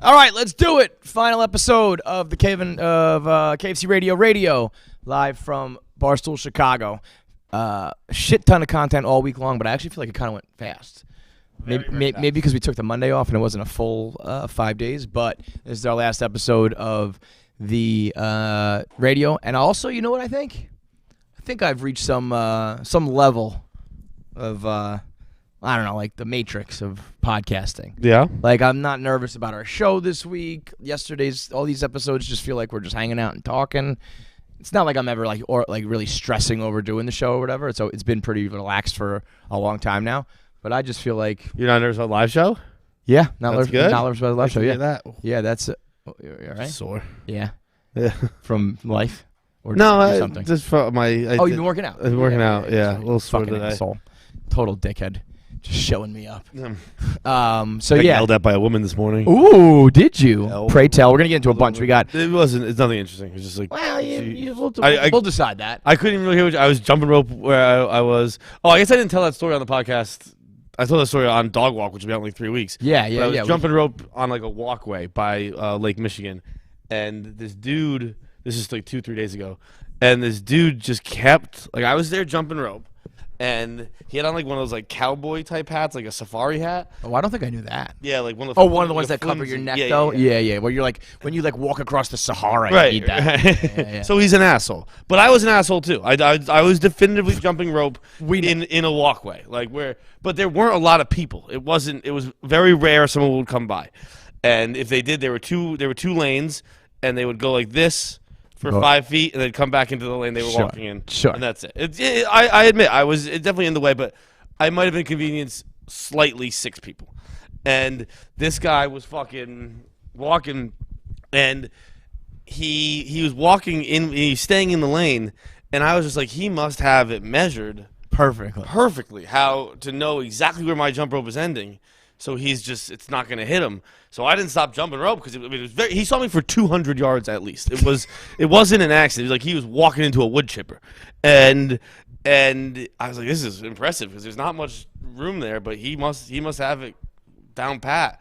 All right, let's do it. Final episode of the KFC Radio, live from Barstool, Chicago. Shit ton of content all week long, but I actually feel like it kind of went fast. Maybe because we took the Monday off and it wasn't a full 5 days, but this is our last episode of the radio. And also, you know what I think? I think I've reached some level of I don't know, like the matrix of podcasting. Yeah. Like, I'm not nervous about our show this week. All these episodes just feel like we're just hanging out and talking. It's not like I'm ever really stressing over doing the show or whatever. So it's been pretty relaxed for a long time now. But I just feel like you're not nervous about the live show. Yeah, not nervous about the live show. Yeah, that. Yeah, that's all right. Sore. Yeah. Yeah. From life. Or something. Just from my. You've been working out. I've been working out. Yeah, a little sore fucking today. Asshole. Total dickhead. Just showing me up. So yelled at by a woman this morning. Ooh, did you? No. Pray tell. We're gonna get into a bunch. We got. It's nothing interesting. It's just like. Well, we'll decide that. I couldn't even really hear. I was jumping rope where I was. Oh, I guess I didn't tell that story on the podcast. I told that story on Dog Walk, which will be out in like 3 weeks. Yeah. I was jumping rope on like a walkway by Lake Michigan, and this dude. This is like 2-3 days ago, and this dude just kept like I was there jumping rope. And he had on like one of those like cowboy type hats, like a safari hat. Oh, I don't think I knew that. Yeah, like one of the. One of the ones that cover your neck, though. Yeah. Where you're like when you like walk across the Sahara. Right. You need that. Yeah. So he's an asshole, but I was an asshole too. I was definitively jumping rope in a walkway, but there weren't a lot of people. It was very rare someone would come by, and if they did, there were two lanes, and they would go like this. For 5 feet, and then come back into the lane they were walking in. Sure. And that's it. I admit, I was definitely in the way, but I might have inconvenienced slightly 6 people. And this guy was fucking walking, and he was walking in, he's staying in the lane, and I was just like, he must have it measured perfectly, how to know exactly where my jump rope is ending. So it's not going to hit him. So I didn't stop jumping rope because he saw me for 200 yards at least. It wasn't an accident. It was like he was walking into a wood chipper, and I was like, this is impressive because there's not much room there, but he must have it down pat.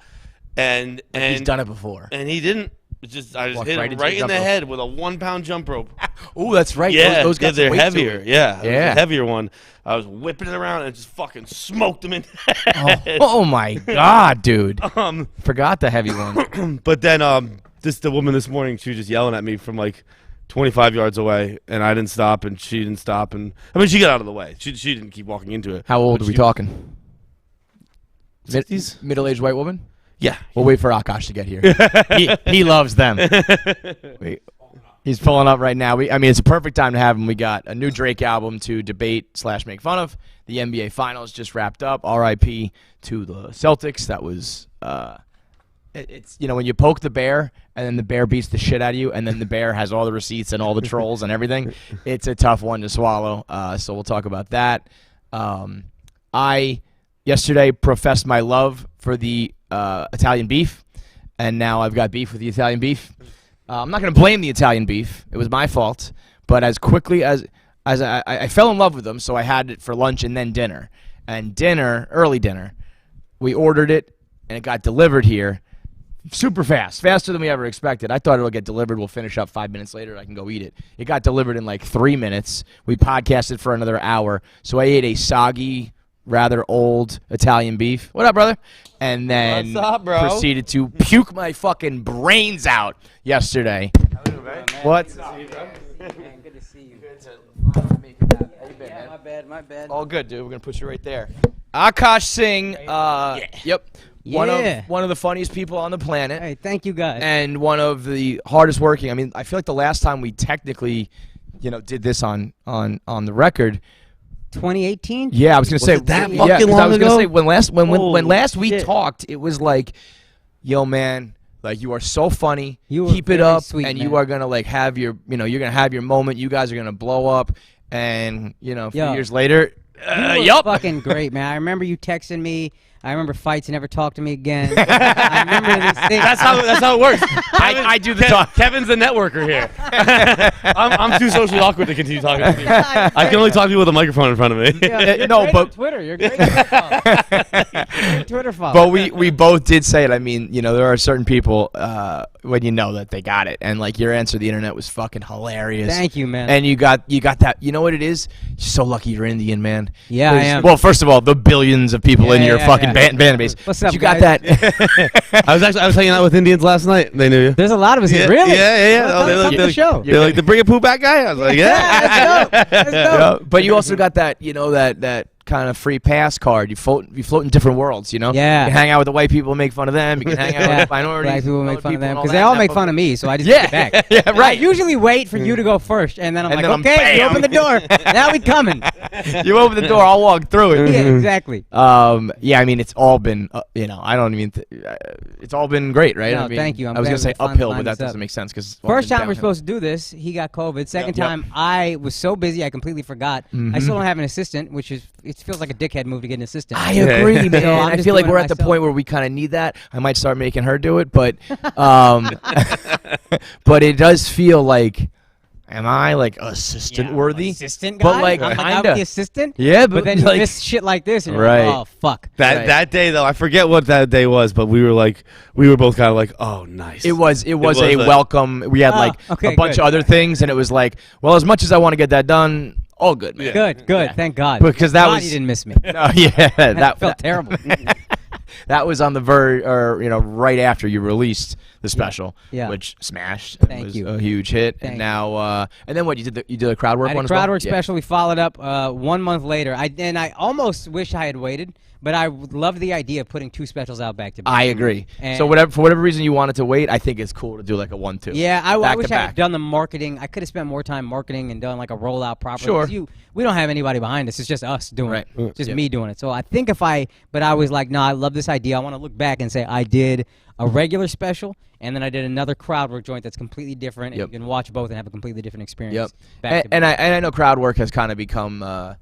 And he's done it before. And he didn't. I just hit him right in the head with a 1-pound jump rope. Oh, that's right. Yeah, those guys they're heavier. Yeah, a heavier one. I was whipping it around and just fucking smoked him in the head. Oh my god, dude! Forgot the heavy one. But then, the woman this morning, she was just yelling at me from like 25 yards away, and I didn't stop, and she didn't stop, and I mean, she got out of the way. She didn't keep walking into it. How old are we talking? 60s? Middle-aged white woman. Yeah. We'll wait for Akaash to get here. he loves them. Wait. He's pulling up right now. It's a perfect time to have him. We got a new Drake album to debate/make fun of. The NBA Finals just wrapped up. R.I.P. to the Celtics. That was it's when you poke the bear and then the bear beats the shit out of you and then the bear has all the receipts and all the trolls and everything. It's a tough one to swallow. So we'll talk about that. I yesterday professed my love for the Italian beef, and now I've got beef with the Italian beef. I'm not going to blame the Italian beef. It was my fault. But as quickly as I fell in love with them, so I had it for lunch and then dinner. And early dinner, we ordered it, and it got delivered here super fast, faster than we ever expected. I thought it'll get delivered. We'll finish up 5 minutes later. I can go eat it. It got delivered in like 3 minutes. We podcasted for another hour. So I ate a soggy, rather old Italian beef. What up, brother? And then proceeded to puke my fucking brains out yesterday. What? Good to see you. My bad. All good, dude. We're going to put you right there. Akaash Singh. Yep. One of the funniest people on the planet. Hey, thank you, guys. And one of the hardest working. I feel like the last time we technically, did this on the record, 2018? Yeah, I was gonna say that fucking long I was ago. gonna say when last we talked, it was like, yo, man, like you are so funny. Keep it up, sweet, and man. you are gonna like have your, you're gonna have your moment. You guys are gonna blow up, and a few years later, you were fucking great, man. I remember you texting me. I remember fights. He never talked to me again. I remember these things. That's how it works. I do the talk. Kevin's the networker here. I'm too socially awkward to continue talking to people. I can only talk to you with a microphone in front of me. Yeah, you're No, great but- on Twitter. You're great. Great Twitter follow. But we both did say it. I mean, there are certain people when you know that they got it, and like your answer to the internet was fucking hilarious. Thank you, man. And you got that. You know what it is? You're so lucky you're Indian, man. Yeah, I 'Cause- am. Well, first of all, the billions of people in Yeah, your yeah, fucking yeah. band base. What's up, You got guys? that. I was hanging out with Indians last night. They knew you. There's a lot of us here. Really? Yeah. Well, come to the show. They're like the bring a poo back guy. I was like, yeah. Let's go. Yeah, but you also got that, that kind of free pass card. You float in different worlds, Yeah. You can hang out with the white people, make fun of them. You can hang out with the minorities. Black people and make other fun of people them and all because that, they all and make that fun of me, so I just Yeah. get back. Yeah, And right. I usually wait for you to go first, and then I'm And like, then I'm okay, you bam. open the door. Now we coming. You open the door, I'll walk through it. Yeah, exactly. Yeah, I mean, it's all been, I don't even, it's all been great, right? No, I mean, thank you. I'm I was glad gonna say we finally uphill, lined but that this up. doesn't make sense because First time we're supposed to do this, he got COVID. Second Yep. time, I was so busy I completely forgot. Mm-hmm. I still don't have an assistant, which is it feels like a dickhead move to get an assistant. I agree, man. So I'm I just feel like doing we're it at the myself. point where we kind of need that. I might start making her do it, but but it does feel like, am I like assistant worthy? Assistant But, guy? like, I'm kinda. the assistant. Yeah, But then you like, miss shit like this, and you're Right. like, oh fuck. Right. That day though, I forget what that day was, but we were both kind of like, oh, nice. It was a was a- welcome. We had Oh, like okay, a bunch good. of other things, and it was like, well, as much as I want to get that done, all good, man. Yeah. Good. Thank God. Because that God was- you didn't miss me. Oh yeah, That felt terrible. That was on the verge, or right after you released the special, Yeah. which smashed. Thank It was you. a huge hit. Thank and you. now, and then what you did a crowd work I had one a as well? crowd work Yeah. special. We followed up 1 month later. I almost wish I had waited, but I loved the idea of putting 2 specials out back to back. I agree. And- So for whatever reason you wanted to wait, I think it's cool to do like a 1-2. Yeah, I Back wish to I had back. done the marketing. I could have spent more time marketing and done like a rollout properly. Sure. 'Cause we don't have anybody behind us. It's just us doing Right. it. Just Yep. me doing it. So I think but I was like, no, I love this idea. I want to look back and say I did a regular special, and then I did another crowd work joint that's completely different, and Yep. you can watch both and have a completely different experience. Yep. Back to And back. I know crowd work has kind of become, not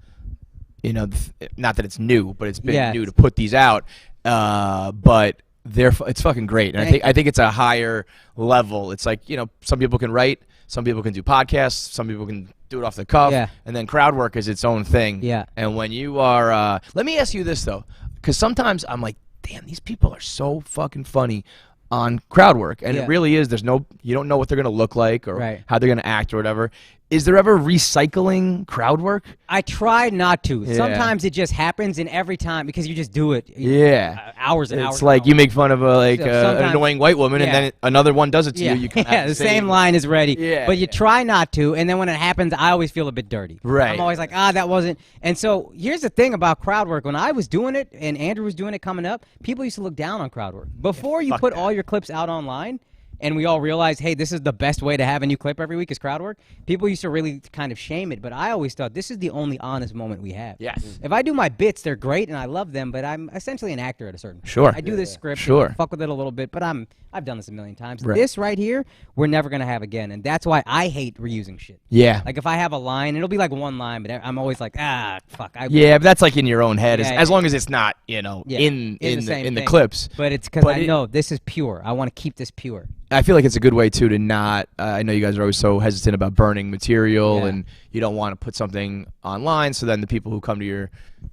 that it's new, but it's been Yeah. new to put these out. But it's fucking great, and Thank I think it's a higher level. It's like some people can write, some people can do podcasts, some people can do it off the cuff, Yeah. and then crowd work is its own thing. Yeah. And when you are, let me ask you this though, because sometimes I'm like, damn, these people are so fucking funny on crowd work, and Yeah. it really is. You don't know what they're gonna look like or Right. how they're gonna act or whatever. Is there ever recycling crowd work? I try not to. Yeah. Sometimes it just happens, and every time because you just do it. Yeah. Hours and hours. It's and like hours. you make fun of an sometimes- annoying white woman, and Yeah. then another one does it to Yeah, you. You kind of yeah, have the same same line is ready. Yeah, but you yeah. try not to, and then when it happens, I always feel a bit dirty. Right. I'm always like, that wasn't. And so here's the thing about crowd work. When I was doing it, and Andrew was doing it coming up, people used to look down on crowd work. Before you fuck put that. all your clips out online, and we all realized, hey, this is the best way to have a new clip every week is crowd work, people used to really kind of shame it. But I always thought this is the only honest moment we have. Yes. If I do my bits, they're great, and I love them, but I'm essentially an actor at a certain point. Sure. I do this script, Sure. and fuck with it a little bit, but I've done this a million times. Right. This right here, we're never going to have again, and that's why I hate reusing shit. Yeah. Like, if I have a line, it'll be like one line, but I'm always like, fuck. Yeah, but that's like in your own head, Yeah, as yeah. long as it's not, Yeah, in the same the thing. clips. But it's because But I it- know this is pure. I want to keep this pure. I feel like it's a good way too to not. I know you guys are always so hesitant about burning material, Yeah. and you don't want to put something online. So then the people who come to your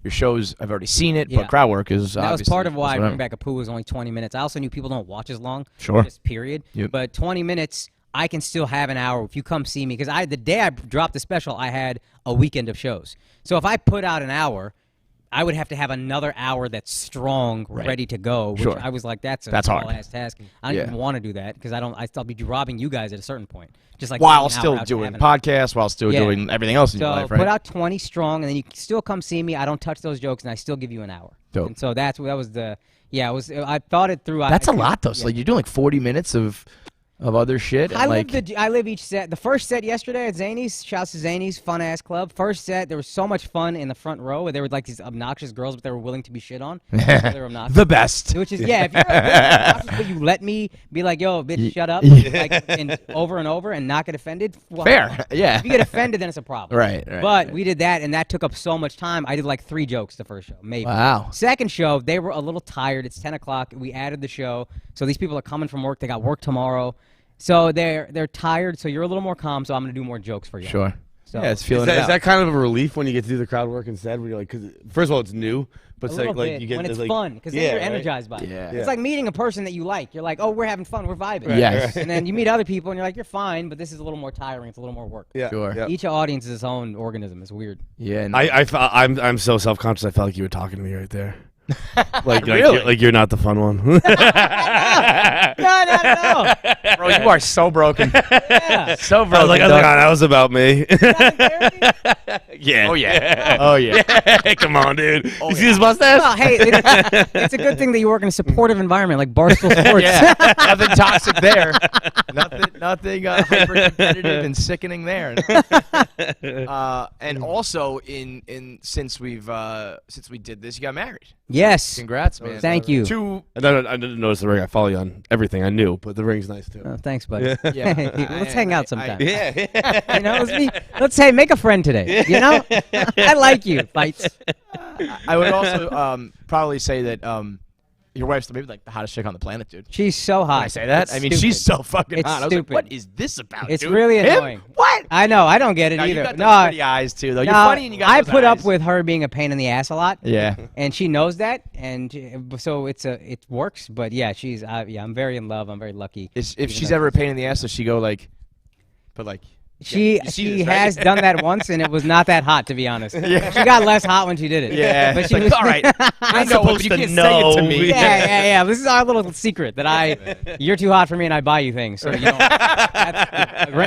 shows have already seen it. Yeah. But crowd work is That was obviously part of why whatever. Bring Back a Poo was only 20 minutes. I also knew people don't watch as long. Sure. Just period. Yep. But 20 minutes, I can still have an hour if you come see me. Because the day I dropped the special, I had a weekend of shows. So if I put out an hour, I would have to have another hour that's strong, Right. ready to go. Which Sure. I was like, that's That's hard. tall-ass task. I don't Yeah. even want to do that because I'll be robbing you guys at a certain point. Just like while taking an hour still out to doing have an- podcasts, while still Yeah. doing everything else in So your life, right? put out 20 strong, and then you can still come see me. I don't touch those jokes, and I still give you an hour. Dope. And so that was the. Yeah, it was. I thought it through. That's a lot though. So yeah. like you're doing like 40 minutes of of other shit. And I live each set. The first set yesterday at Zany's, shouts to Zany's, fun ass club. First set, there was so much fun in the front row where there were like these obnoxious girls, but they were willing to be shit on. They were obnoxious. The best. Which is if you're obnoxious, but you let me be like, yo, bitch, shut up, like, and over and over and not get offended. Well, Fair, yeah. If you get offended, then it's a problem. Right. But we did that, and that took up so much time. I did like 3 jokes the first show, maybe. Wow. Second show, they were a little tired. It's 10 o'clock. We added the show, so these people are coming from work. They got work tomorrow. So they're tired, so you're a little more calm, so I'm going to do more jokes for you. Sure. So, Yeah, it's feeling Is that kind of a relief when you get to do the crowd work instead? Where you're like, because first of all, it's new, but a little like bit, you get when it's like, fun, because then you're energized by it. Yeah. It's like meeting a person that you like. You're like, oh, we're having fun, we're vibing. Yes. And then you meet other people, and you're like, you're fine, but this is a little more tiring. It's a little more work. Yeah. Sure. Yeah. Each audience is its own organism. It's weird. Yeah. No. I'm so self conscious. I felt like you were talking to me right there. Really? Like you're not the fun one. No. Bro, you are so broken. Yeah. So broken. I was like, that was about me. Yeah. Oh, yeah. Oh, yeah. Come on, dude. Oh, You see his mustache? Well, hey, it's a good thing that you work in a supportive environment like Barstool Sports. Yeah. Nothing toxic there. Nothing hyper competitive and sickening there. And also, since we did this, you got married. Yes. Congrats, man. Thank you. I didn't notice the ring. I follow you on everything. I knew, but the ring's nice too. Oh, thanks, buddy. Yeah. Let's hang out sometime. Yeah. You know, let's make a friend today. You know, I like you. Fights. I would also probably say that your wife's maybe like the hottest chick on the planet, dude. She's so hot. Can I say that? It's I mean, stupid. she's so fucking It's hot. I was stupid. like, what is this about, It's dude? really Him? annoying. What? I know. I don't get it No, either. you got No, those pretty eyes, too, though. You're no, funny and you got I those put eyes. up with her being a pain in the ass a lot. Yeah. And she knows that, and so it works. But yeah, I'm very in love. I'm very lucky. If she's ever a pain in the ass, does she go like, but like, She you see this, right? has done that once, and it was not that hot, to be honest. Yeah. She got less hot when she did it. yeah. But It's she like, was all right, I know, but you to can't say know. it to me. Yeah. This is our little secret that you're too hot for me, and I buy you things. So you know,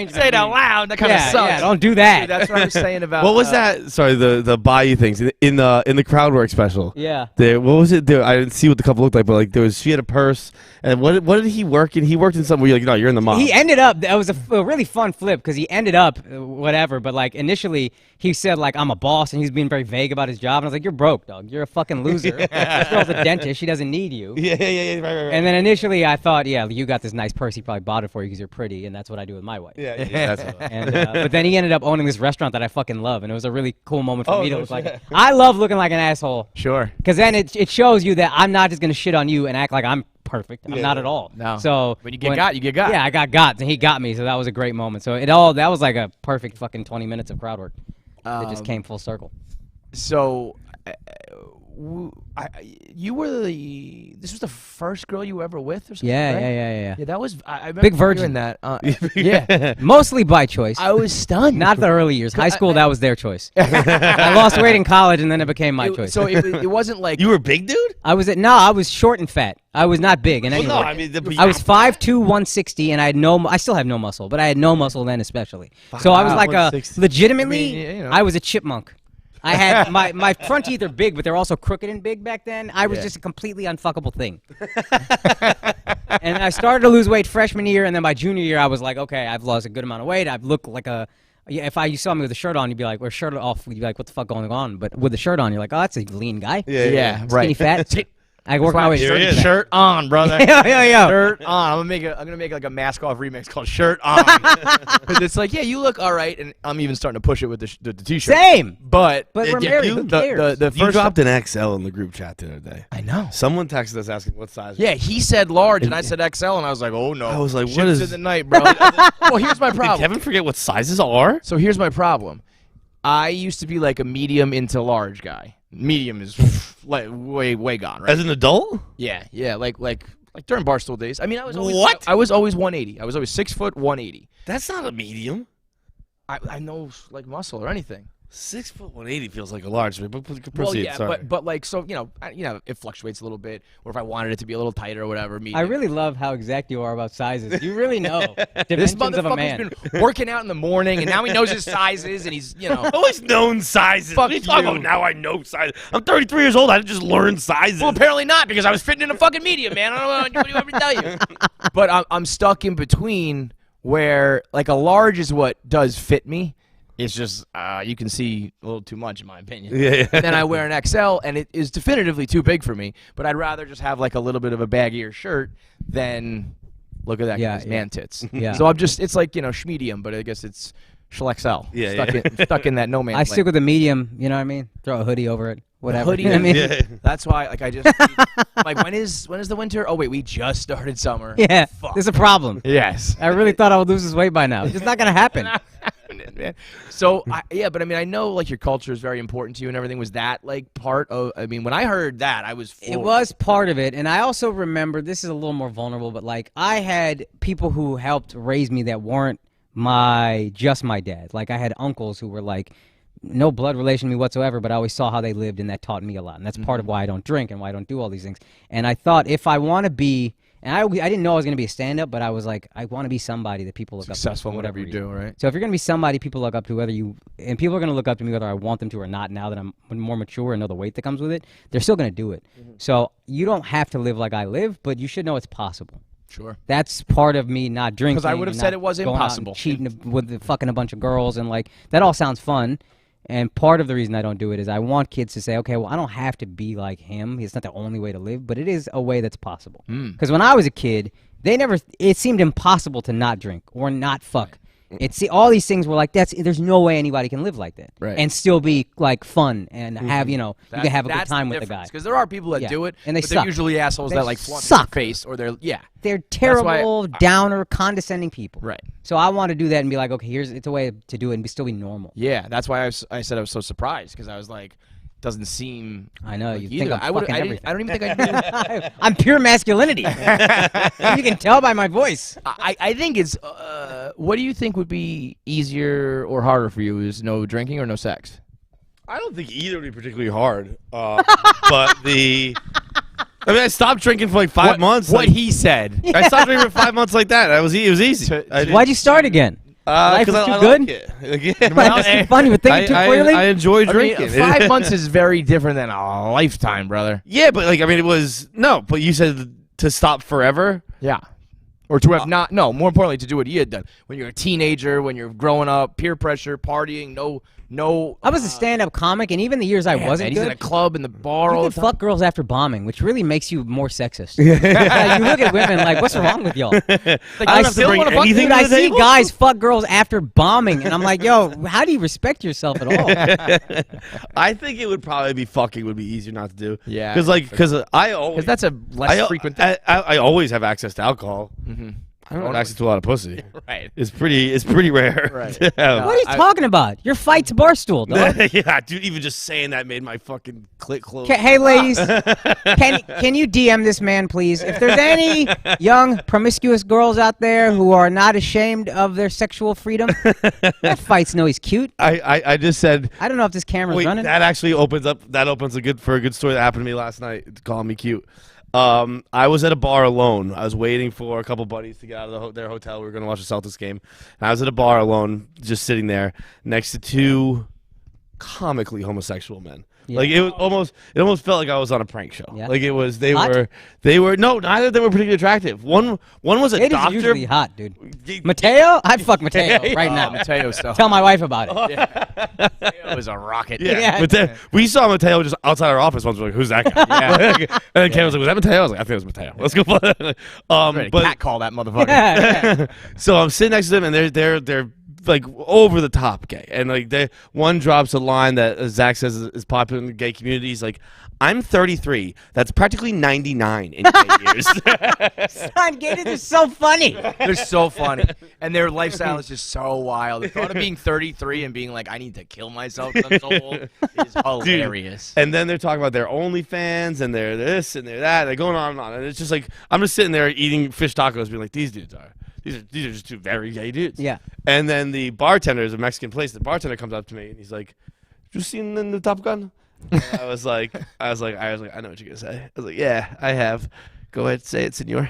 Say it out loud. That kind of sucks. Yeah, don't do that. Dude, that's what I was saying about. What was that? Sorry, the Bayou things in the crowd work special. Yeah. What was it? I didn't see what the couple looked like, but like she had a purse, and what did he work in? He worked in something where you're like, no, you're in the mob. He ended up. That was a really fun flip because he ended up whatever. But like initially, he said like I'm a boss, and he was being very vague about his job. And I was like, you're broke, dog. You're a fucking loser. This girl's a dentist. She doesn't need you. Yeah, right. And then initially, I thought, yeah, you got this nice purse. He probably bought it for you because you're pretty, and that's what I do with my wife. Yeah. That's what And but then he ended up owning this restaurant that I fucking love, and it was a really cool moment for me to no look like. shit. I love looking like an asshole Sure. because then it shows you that I'm not just gonna shit on you and act like I'm perfect. I'm not at all. No. So When you get got, you get got. Yeah, I got, and he got me, so that was a great moment. So that was like a perfect fucking 20 minutes of crowd work. It just came full circle. So, you were this was the first girl you were ever with, or something? Yeah, right? yeah. Yeah, that was. I remember Big virgin. hearing that. Yeah, Mostly by choice. I was stunned. Not the early years. High school, that was their choice. I lost weight in college, and then it became my choice. So it wasn't like You were big, dude? I was short and fat. I was not big in any way. No, I mean I was 5'2", 160, and I still have no muscle, but I had no muscle then especially. So I was like 160. legitimately, I mean, you know. I was a chipmunk. I had my front teeth are big, but they're also crooked and big back then. I was just a completely unfuckable thing. And I started to lose weight freshman year, and then by junior year, I was like, okay, I've lost a good amount of weight. I've looked like if you saw me with a shirt on, you'd be like, or shirt off, you'd be like, what the fuck going on? But with the shirt on, you're like, oh, that's a lean guy. yeah, Skinny right. fat. I work my way Here he is. Shirt on, brother. Yeah. Shirt on. I'm gonna make like a mask off remix called Shirt On. 'Cause it's like, yeah, you look all right, and I'm even starting to push it with the t-shirt. Same. But But we're Yeah, married. you- Who the cares? the You first dropped an XL in the group chat the other day. I know. Someone texted us asking what size. Yeah, he said large, and I said XL, and I was like, oh no. I was like, what Ships is- in the night, bro? Well, here's my Did problem. Kevin forget what sizes are? So here's my problem. I used to be like a medium into large guy. Medium is like way gone, right? As an adult? Yeah, like during Barstool days. I mean, I was always What? I was always 180. I was always 6 foot 180. That's not a medium. I know like muscle or anything. 6'1", 180 feels like a large. But proceed. Well, yeah, sorry. but like so, it fluctuates a little bit. Or if I wanted it to be a little tighter or whatever, I really love how exact you are about sizes. You really know this dimensions of a man. motherfucker's been working out in the morning, and now he knows his sizes, and he's always known sizes. Fuck What are you talking you. about? Now I know sizes. I'm 33 years old. I just learned sizes. Well, apparently not, because I was fitting in a fucking medium, man. I don't know what do you want me to tell you. But I'm stuck in between where, like, a large is what does fit me. It's just you can see a little too much, in my opinion. Yeah. And then I wear an XL, and it is definitively too big for me. But I'd rather just have, like, a little bit of a baggier shirt than look at that guy's man tits. Yeah. So it's like, schmedium, but I guess it's XL. Yeah, Stuck in that no man's I land. stick with the medium. You know what I mean? Throw a hoodie over it. Whatever. Hoodie, You know what I mean? Yeah. That's why, like, I just like when is the winter? Oh wait, we just started summer. Yeah. Fuck. There's a problem. Yes. I really thought I would lose this weight by now. It's just not gonna happen. Man. So but I mean, I know like your culture is very important to you and everything. Was that like part of? I mean, when I heard that, I was. It was part of it, and I also remember this is a little more vulnerable, but like I had people who helped raise me that weren't just my dad. Like I had uncles who were like no blood relation to me whatsoever, but I always saw how they lived, and that taught me a lot. And that's part of why I don't drink and why I don't do all these things. And I thought if I want to be, and I didn't know I was going to be a stand-up, but I was like, I want to be somebody that people look successful up to. in whatever you do, right? So if you're going to be somebody people look up to, and people are going to look up to me whether I want them to or not, now that I'm more mature and know the weight that comes with it, they're still going to do it. So you don't have to live like I live, but you should know it's possible. Sure. That's part of me not drinking. Because I would have and said not it was going out and impossible. cheating with fucking a bunch of girls, and like that all sounds fun. And part of the reason I don't do it is I want kids to say, okay, well, I don't have to be like him. It's not the only way to live, but it is a way that's possible. Because when I was a kid, it seemed impossible to not drink or not fuck. All these things were like, there's no way anybody can live like that and still be like fun and have, you can have a good time with the guy. Because there are people that do it, and they but suck. they're usually assholes They that like flaunt suck. their face or They're terrible, downer, condescending people. Right. So I want to do that and be like, okay, it's a way to do it and still be normal. Yeah, that's why I said I was so surprised because I was like, doesn't seem. I know like you either. think I'm fucking everything. I don't even think I knew. I'm pure masculinity. You can tell by my voice. I think it's. What do you think would be easier or harder for you? Is no drinking or no sex? I don't think either would be particularly hard. But I stopped drinking for like 5 months. What like, he said. I stopped drinking for 5 months like that. It was easy. Why'd you start again? Life Because was too I good? like it. Again, Life was too fun. You were thinking too clearly? I enjoy I mean, drinking. 5 months is very different than a lifetime, brother. Yeah, but like it was no. But you said to stop forever. Yeah. Or to have more importantly, to do what he had done. When you're a teenager, when you're growing up, peer pressure, partying, no. I was a stand-up comic, and even the years I wasn't he's in a good, club in the bar all you the could time. fuck girls after bombing, which really makes you more sexist. Like, you look at women like, what's wrong with y'all? Like, I don't have to bring anything Dude, to I the see table. guys fuck girls after bombing, and I'm like, yo, how do you respect yourself at all? I think it would probably be fucking would be easier not to do. Yeah. Because I always Because that's a less frequent thing. I always have access to alcohol. Mm-hmm. I don't have access to a lot of pussy. Right. It's pretty rare. Right. to have. What are you talking about? Your fight's Barstool, dog. Yeah, dude. Even just saying that made my fucking clit close. Hey, ladies, can you DM this man, please? If there's any young promiscuous girls out there who are not ashamed of their sexual freedom, that fights know he's cute. I just said. I don't know if this camera's Wait, running. that actually opens a good story that happened to me last night. Calling me cute. I was at a bar alone. I was waiting for a couple buddies to get out of their hotel. We were going to watch the Celtics game. And I was at a bar alone, just sitting there next to two comically homosexual men. Yeah. Like it almost felt like I was on a prank show. Yeah. Like it was Hot? they were no, neither of them were particularly attractive. One was a It is doctor. usually hot, dude. Mateo? I'd fuck Mateo right now. Mateo stuff. Tell my wife about it. Mateo was a rocket. Yeah, we saw Mateo just outside our office once. We're like, "Who's that guy?" And then Cam was like, "Was that Mateo?" I was like, "I think it was Mateo." Let's go. But cat call that motherfucker. So I'm sitting next to them, and they're like over the top gay, and like one drops a line that Zach says is popular in the gay community. He's like, "I'm 33. That's practically 99 in gay years." Son, gays are so funny. They're so funny. And their lifestyle is just so wild. The thought of being 33 and being like, I need to kill myself because I'm so old is hilarious. And then they're talking about their OnlyFans and their this and their that. They're going on and on. And it's just like, I'm just sitting there eating fish tacos being like, these are just two very gay dudes. Yeah. And then the bartender is a Mexican place. The bartender comes up to me and he's like, you seen the new Top Gun? I was like, I know what you're gonna say. I was like, yeah, I have. Go ahead, say it, senor.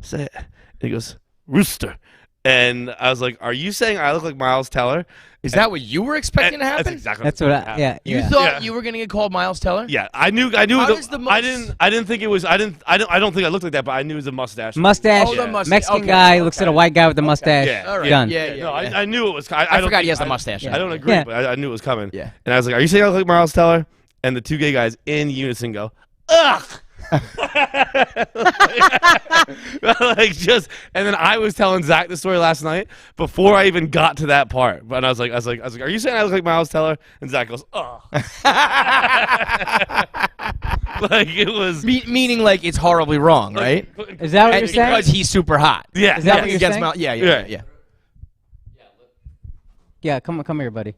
Say it. And he goes, rooster. And I was like, are you saying I look like Miles Teller? Is that what you were expecting to happen? That's exactly. That's what I, yeah. You yeah. thought you were gonna get called Miles Teller? Yeah, I knew. How does the I didn't think it was. I don't think I looked like that, but I knew it was a mustache. Mustache. Oh, the mustache. Mexican Okay, guy okay. looks at a white guy with a mustache. Yeah. All right. Done. Yeah. No, I knew it was. I forgot he has the mustache. I don't agree, Yeah. but I knew it was coming. Yeah. And I was like, are you saying I look like Miles Teller? And the two gay guys in unison go, ugh. Like just, and then I was telling Zach the story last night before I even got to that part. But I was like, are you saying I look like Miles Teller? And Zach goes, oh. Like it was Meaning like it's horribly wrong, right? Is that what And you're saying? because he's super hot. Yeah. Is that yeah. what you're Against saying? Miles- yeah. Yeah. Yeah, come here, buddy.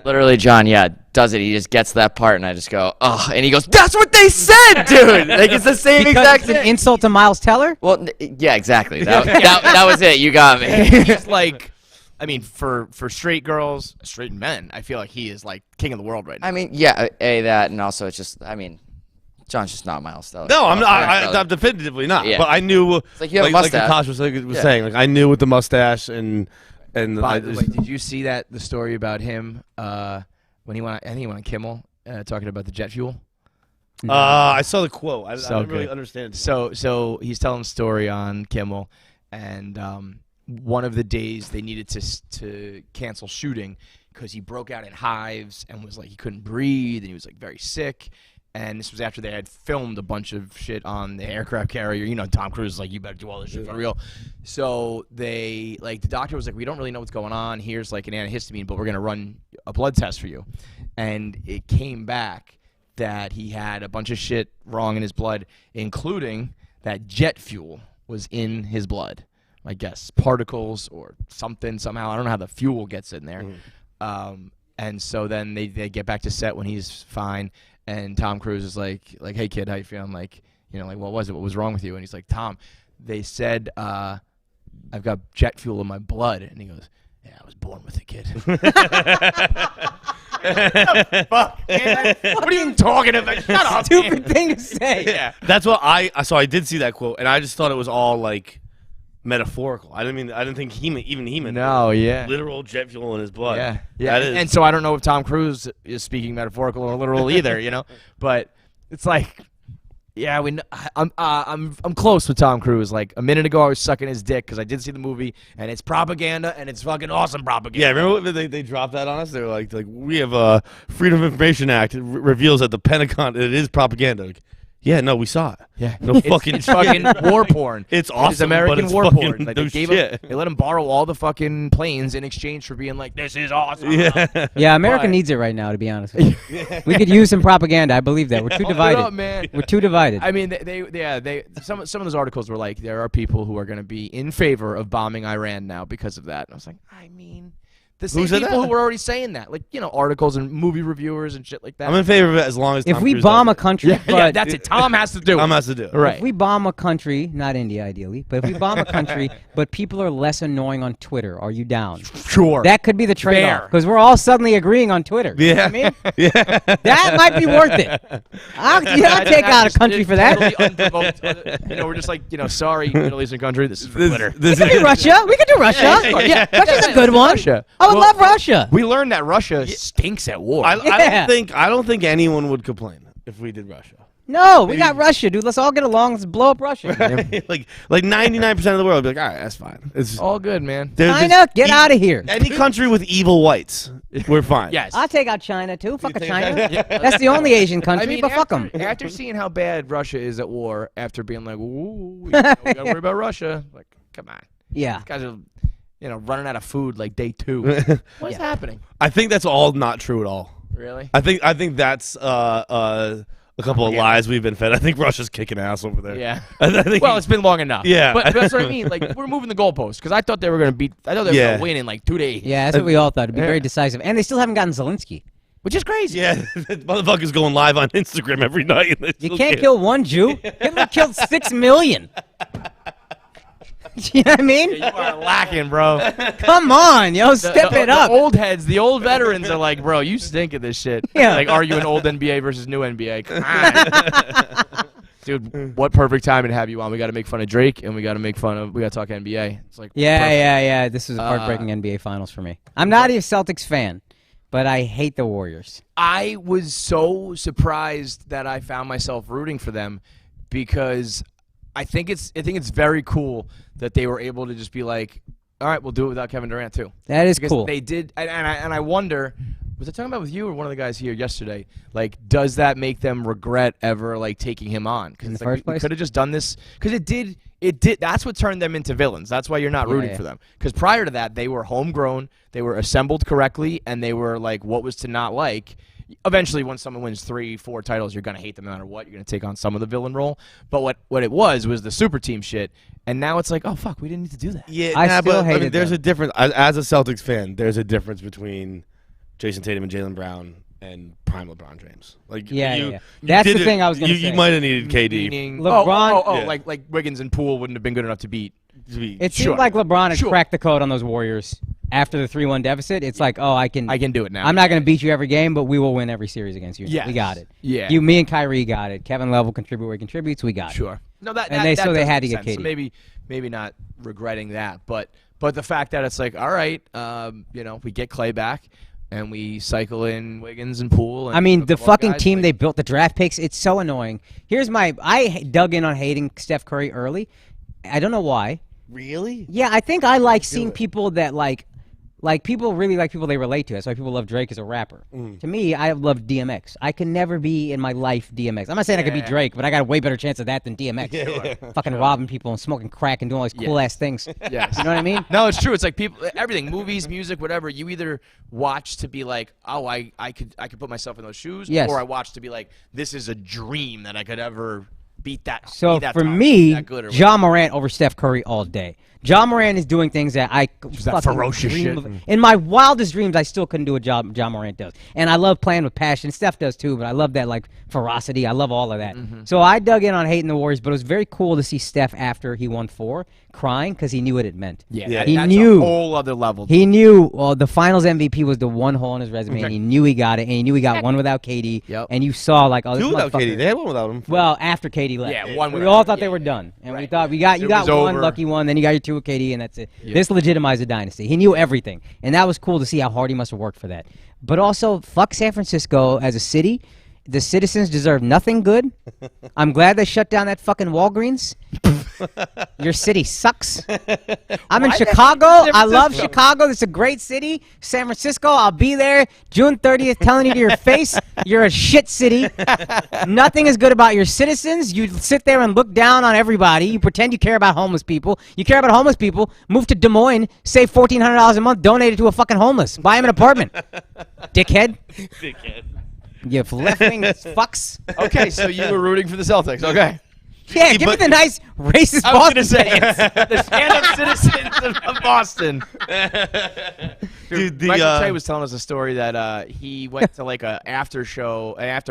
Literally, John, does it. He just gets that part, and I just go, oh, and he goes, that's what they said, dude. Like, it's the same Because exact it's an thing. insult to Miles Teller? Well, yeah, exactly. That was it. You got me. He's like, I mean, for straight girls, straight men, I feel like he is like king of the world right now. I mean, yeah, that, and also it's just, I mean, John's just not Miles Teller. No, I'm Oh, not. brother. I'm definitively not. Yeah. But I knew. like you have a mustache. Like Akaash was saying, like I knew with the mustache and By I the just, way, did you see the story about him when he went? I think he went on Kimmel talking about the jet fuel. I saw the quote. I So didn't really good. understand. So he's telling a story on Kimmel, and one of the days they needed to cancel shooting because he broke out in hives and was like he couldn't breathe and he was like very sick. And this was after they had filmed a bunch of shit on the aircraft carrier. You know, Tom Cruise is like, you better do all this shit for real. So the doctor was like, we don't really know what's going on. Here's like an antihistamine, but we're going to run a blood test for you. And it came back that he had a bunch of shit wrong in his blood, including that jet fuel was in his blood. I guess particles or something somehow. I don't know how the fuel gets in there. And so then they get back to set when he's fine. And Tom Cruise is like, hey kid, how you feeling? Like, you know, like what was it? What was wrong with you? And he's like, Tom, they said I've got jet fuel in my blood. And he goes, yeah, I was born with it, kid. Fuck, man. What are you talking about? Shut up. Stupid thing to say. Yeah. That's what so I did see that quote, and I just thought it was all like metaphorical. I didn't think he meant No, yeah. literal jet fuel in his blood. Yeah, yeah. That is, And so I don't know if Tom Cruise is speaking metaphorical or literal either, you know. But it's like, yeah, I'm close with Tom Cruise. Like a minute ago, I was sucking his dick because I did see the movie, and it's propaganda, and it's fucking awesome propaganda. yeah. Remember when they dropped that on us? They were like we have a Freedom of Information Act. It reveals that the Pentagon it is propaganda. Like, yeah, no, we saw it. Yeah, No fucking it's fucking war porn. It's It's awesome, American but it's war fucking porn. Like, no they gave shit. him, they let him borrow all the fucking planes in exchange for being like, this is awesome. Yeah. Yeah, America But- needs it right now, to be honest with you. We could use some propaganda. I believe that. We're too Hold it divided. up, man. We're too divided. I mean, some of those articles were like, there are people who are going to be in favor of bombing Iran now because of that. And I was like, I mean, the same Who said people that? who were already saying that, like, you know, articles and movie reviewers and shit like that. I'm in favor of it as long as if Tom we Cruise bomb does a country, yeah, but that's it. Tom has to do Tom it. has to do it. Right. if we bomb a country, not India ideally, but if we bomb a country, but people are less annoying on Twitter, are you down? Sure. That could be the trade-off Fair. because we're all suddenly agreeing on Twitter. You know Yeah. what I mean? Yeah. That might be worth it. I'll take out a country for that. Totally unprovoked. You know, we're just like, you know, sorry, Middle Eastern country. This is for Twitter. This We could do Russia. We could do Russia. Yeah. Russia's a good one. Russia. I would Well, love Russia. We learned that Russia stinks at war. I Yeah. don't think anyone would complain if we did Russia. No, we got Russia, dude. Let's all get along. Let's blow up Russia. like 99% of the world would be like, all right, that's fine. It's All good, man. China, get out of here. Any country with evil whites, we're fine. Yes. I'll take out China too. Fuck a think- China. Yeah. That's the only Asian country, I mean, but fuck them. after seeing how bad Russia is at war, after being like, ooh, we gotta worry about Russia. Like, come on. Yeah. These guys are, you know, running out of food like day 2. What's happening? I think that's all not true at all. Really? I think that's a couple of lies we've been fed. I think Russia's kicking ass over there. Yeah. I think Well, it's been long enough. Yeah. But that's what I mean. Like, we're moving the goalposts because I thought they were going to beat. I thought they were Yeah. going to win in like 2 days. Yeah, that's what we all thought. It'd be Yeah. very decisive. And they still haven't gotten Zelensky. Which is crazy. yeah, motherfucker's going live on Instagram every night. And they You still can't kill one Jew. Hitler killed 6 million. You know what I mean? You are lacking, bro. Come on, yo, step it up. The old heads, the old veterans are like, bro, you stink at this shit. Yeah. Like arguing old NBA versus new NBA. Come on. Dude, what perfect time to have you on. We got to make fun of Drake, and we got to talk NBA. It's like Yeah. This is heartbreaking NBA Finals for me. I'm not a Celtics fan, but I hate the Warriors. I was so surprised that I found myself rooting for them because I think it's very cool that they were able to just be like, all right, we'll do it without Kevin Durant too. That is Because cool. They did, and I wonder, was I talking about with you or one of the guys here yesterday? Like, does that make them regret ever like taking him on? Because In the like, first we place? could have just done this because it did. That's what turned them into villains. That's why you're not rooting Yeah. for them. Because prior to that, they were homegrown, they were assembled correctly, and they were like, what was to not like? Eventually, when someone wins 3-4 titles, you're gonna hate them no matter what. You're gonna take on some of the villain role. But what it was the super team shit. And now it's like, oh fuck, we didn't need to do that. Yeah, I still but hated there's them. a difference. As a Celtics fan, there's a difference between Jason Tatum and Jaylen Brown and prime LeBron James. Like, Yeah. That's the thing I was gonna You say. might have needed KD. Meaning, LeBron- yeah. like Wiggins and Poole wouldn't have been good enough to beat. It Sure. seemed like LeBron had Sure. cracked the code on those Warriors after the 3-1 deficit. It's like, oh, I can do it now. I'm not going to beat you every game, but we will win every series against you. Yes. We got it. Yeah. Me and Kyrie got it. Kevin Love will contribute where he contributes. We got it. Sure. No, that And they that they does had to make get sense. KD. So maybe not regretting that, but the fact that it's like, all right, we get Clay back and we cycle in Wiggins and Poole. And I mean, a the couple other fucking guys, team like- they built, the draft picks, it's so annoying. I dug in on hating Steph Curry early. I don't know why. Really? Yeah, I think I like seeing people that like people really like people they relate to. That's why people love Drake as a rapper. To me, I love DMX. I can never be in my life DMX. I'm not saying I could be Drake, but I got a way better chance of that than DMX. Fucking robbing people and smoking crack and doing all these cool ass things. Yes. You know what I mean? No, it's true. It's like people, everything, movies, music, whatever. You either watch to be like, oh, I could put myself in those shoes, Yes. or I watch to be like, this is a dream that I could ever beat that. So be that for top, me, that good or Ja Morant over Steph Curry all day. Ja Morant is doing things that I that fucking ferocious dream shit. of. In my wildest dreams, I still couldn't do what Ja Morant does. And I love playing with passion. Steph does too, but I love that like ferocity. I love all of that. So I dug in on hating the Warriors, but it was very cool to see Steph after he won 4 crying because he knew what it meant. Yeah, He that's knew. a whole other level. He knew the Finals MVP was the one hole in his resume, and he knew he got it, and he knew he got one without KD. Yep. And you saw like, oh, this 2 without motherfucker- KD. They had one without him. Well, after KD left. Yeah, one We without- all thought they yeah, were yeah. done, and we Right. thought you got It one was over. lucky one, then you got your 2 with KD, and that's it. This legitimized the dynasty. He knew everything, and that was cool to see how hard he must have worked for that. But also, fuck San Francisco as a city. The citizens deserve nothing good. I'm glad they shut down that fucking Walgreens. Your city sucks. I'm in Chicago. I love Chicago. It's a great city. San Francisco, I'll be there June 30th telling you to your face, you're a shit city. Nothing is good about your citizens. You sit there and look down on everybody. You pretend you care about homeless people. You care about homeless people. Move to Des Moines, save $1,400 a month, donate it to a fucking homeless. Buy him an apartment. Dickhead. You left-wing fucks. Okay, so you were rooting for the Celtics. Okay. Yeah, give me the nice racist I was Boston gonna say fans. the stand-up citizens of Boston. Dude, Michael Che was telling us a story that he went to like an after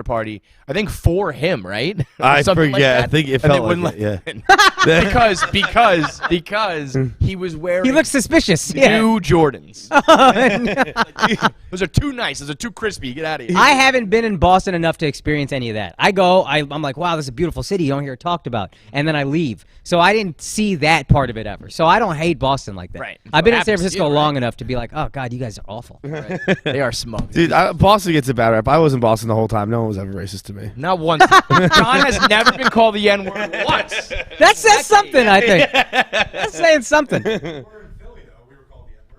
party. I think for him, right? I Something like forget. that. I think it And they felt wouldn't like let it, him in. because he was wearing He looks suspicious. Yeah. new Jordans. Those are too nice. Those are too crispy. Get out of here. I haven't been in Boston enough to experience any of that. I go, I'm like, wow, this is a beautiful city. You don't hear it talked about. And then I leave. So I didn't see that part of it ever. So I don't hate Boston like that. Right. I've been in What San happens to Francisco you, long enough to be like, oh, God, you guys are awful. They are smug. Dude, Boston gets a bad rap. I was in Boston the whole time. No one was ever racist to me. Not once. John has never been called the N-word once. That says something, I think. That's saying something.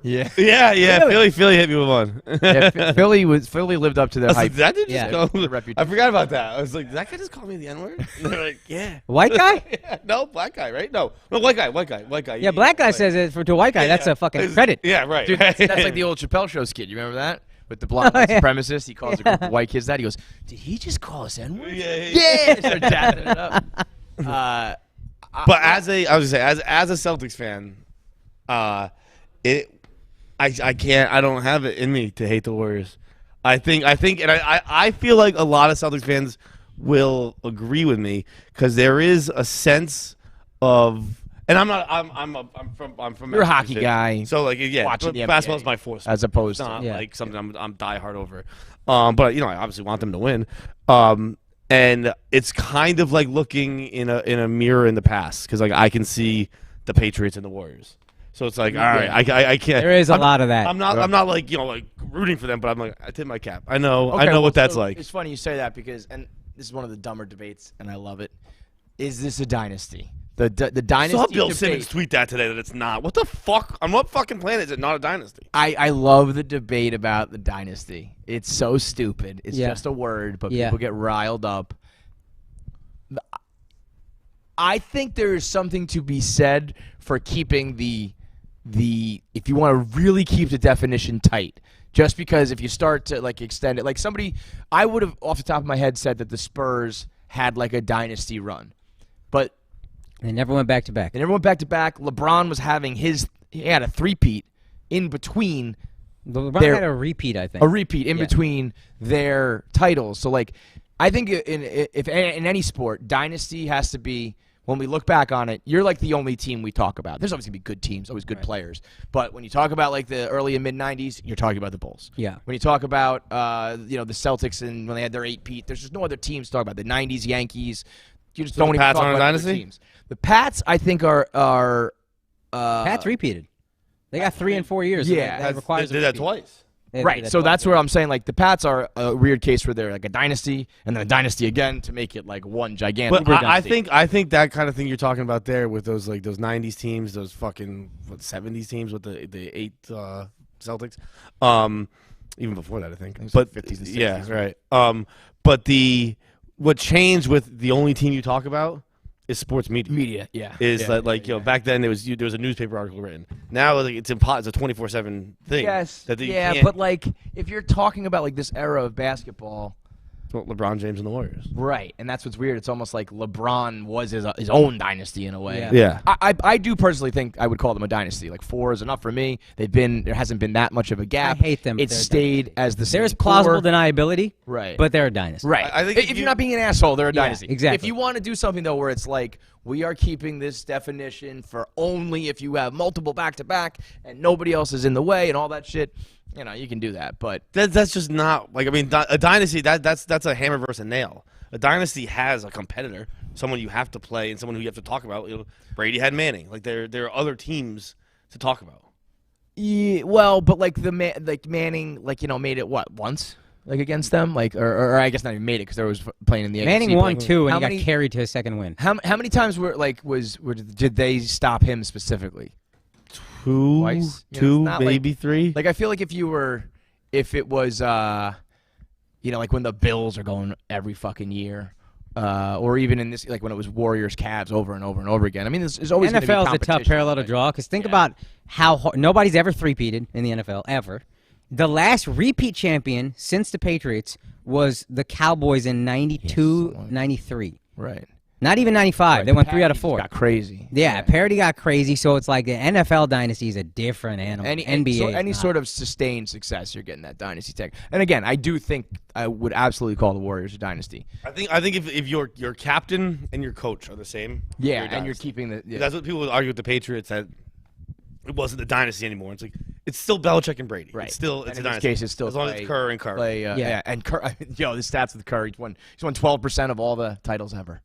Yeah. Yeah. Philly hit me with one. Yeah, Philly lived up to their I was hype. like, that did Yeah. just call Reputation. I forgot about that. I was like, did that guy just call me the N-word? And they're like, yeah. White guy? No, black guy, right? No, white guy. Yeah, black guy says it to a white guy. That's a fucking credit. Yeah, right. Dude, that's like the old Chappelle Show skit. You remember that? With the blonde Oh, yeah. supremacist. He calls a group of white kids that. He goes, did he just call us N-word? Yeah. Yeah. Start dapping it up. But I was gonna say, as a Celtics fan, I can't. I don't have it in me to hate the Warriors. I think, and I feel like a lot of Celtics fans will agree with me because there is a sense of, And I'm not. I'm from. You're a hockey Massachusetts. guy. So like yeah, Watching but the basketball NBA, is my force. as opposed It's to- not Yeah. like something I'm diehard over. But I obviously want them to win. And it's kind of like looking in a mirror in the past because like I can see the Patriots and the Warriors. So it's like, all right, I can't. There is a lot of that. I'm not like like rooting for them, but I'm like I tip my cap. I know Okay, what well, that's so like. It's funny you say that because, and this is one of the dumber debates, and I love it. Is this a dynasty? The dynasty Saw Bill debate. Simmons tweet that today that it's not. What the fuck? On what fucking planet is it not a dynasty? I love the debate about the dynasty. It's so stupid. It's Yeah. just a word, but Yeah. people get riled up. I think there is something to be said for keeping the if you want to really keep the definition tight. Just because if you start to like extend it, like somebody, I would have off the top of my head said that the Spurs had like a dynasty run, but They never went back to back. they never went back to back. LeBron was having he had a three-peat in between. LeBron They're- had a repeat, I think. A repeat in Yeah. between their titles. So like, I think in any sport, dynasty has to be. When we look back on it, you're like the only team we talk about. There's always gonna be good teams, always good players. But when you talk about like the early and mid '90s, you're talking about the Bulls. Yeah. When you talk about the Celtics and when they had their 8-peat, there's just no other teams to talk about. The '90s Yankees, you just So don't the even Pats talk aren't a about other dynasty? teams. The Pats, I think, are Pats repeated. They got 3 and 4 years. Yeah. that requires They a did that repeat. twice. They did right. that So twice, that's yeah. where I'm saying like the Pats are a weird case where they're like a dynasty and then a dynasty again to make it like one gigantic. But dynasty. I think that kind of thing you're talking about there with those like those '90s teams, those fucking 70s teams with the 8 Celtics, even before that I think. was But like 50s and 60s, yeah, right. But what changed with the only team you talk about is sports media. Yeah. Is yeah, that yeah, like yeah. back then there was a newspaper article written. Now like it's impossible. It's a 24/7 thing. Yes. That you Yeah, can't- but like if you're talking about like this era of basketball, Well, LeBron James and the Warriors. right? And that's what's weird. It's almost like LeBron was his own dynasty in a way. Yeah. Yeah. I do personally think I would call them a dynasty. Like 4 is enough for me. There hasn't been that much of a gap. I hate them, but It's they're a stayed as the same There's plausible core. deniability, Right. but they're a dynasty. Right. I think if you're not being an asshole, they're a Yeah, dynasty. exactly. If you want to do something though, where it's like we are keeping this definition for only if you have multiple back-to-back and nobody else is in the way and all that shit, you can do that. But That's just not like a dynasty. That's a hammer versus a nail. A dynasty has a competitor, someone you have to play, and someone who you have to talk about. Brady had Manning. Like there are other teams to talk about. yeah, well, but like Manning, made it what once, like against them, like or I guess not even made it because they was playing in the AFC. Manning won 2 and How he many- got carried to his second win. How many times did they stop him specifically? Two, Twice? It's not maybe 3. Like I feel like if it was like when the Bills are going every fucking year, or even in this like when it was Warriors Cavs over and over and over again. I mean, there's always gonna be NFL is a tough competition, parallel to but- draw because think about how nobody's ever three-peated in the NFL ever. The last repeat champion since the Patriots was the Cowboys in 92, 93. Right. Not even 95. They went 3 out of 4. Got crazy. Yeah, parity got crazy, so it's like the NFL dynasty is a different animal. NBA. Any sort of sustained success, you're getting that dynasty tag. And again, I do think I would absolutely call the Warriors a dynasty. I think if your captain and your coach are the same, Yeah, you're a and you're dynasty. keeping the. Yeah. That's what people would argue with the Patriots that it wasn't a dynasty anymore. It's like it's still Belichick and Brady. Right. It's still And it's a in this dynasty. case, it's still as long as it's Kerr and Kerr. Yeah, and Kerr. Yo, the stats with Kerr. He's won 12% of all the titles ever.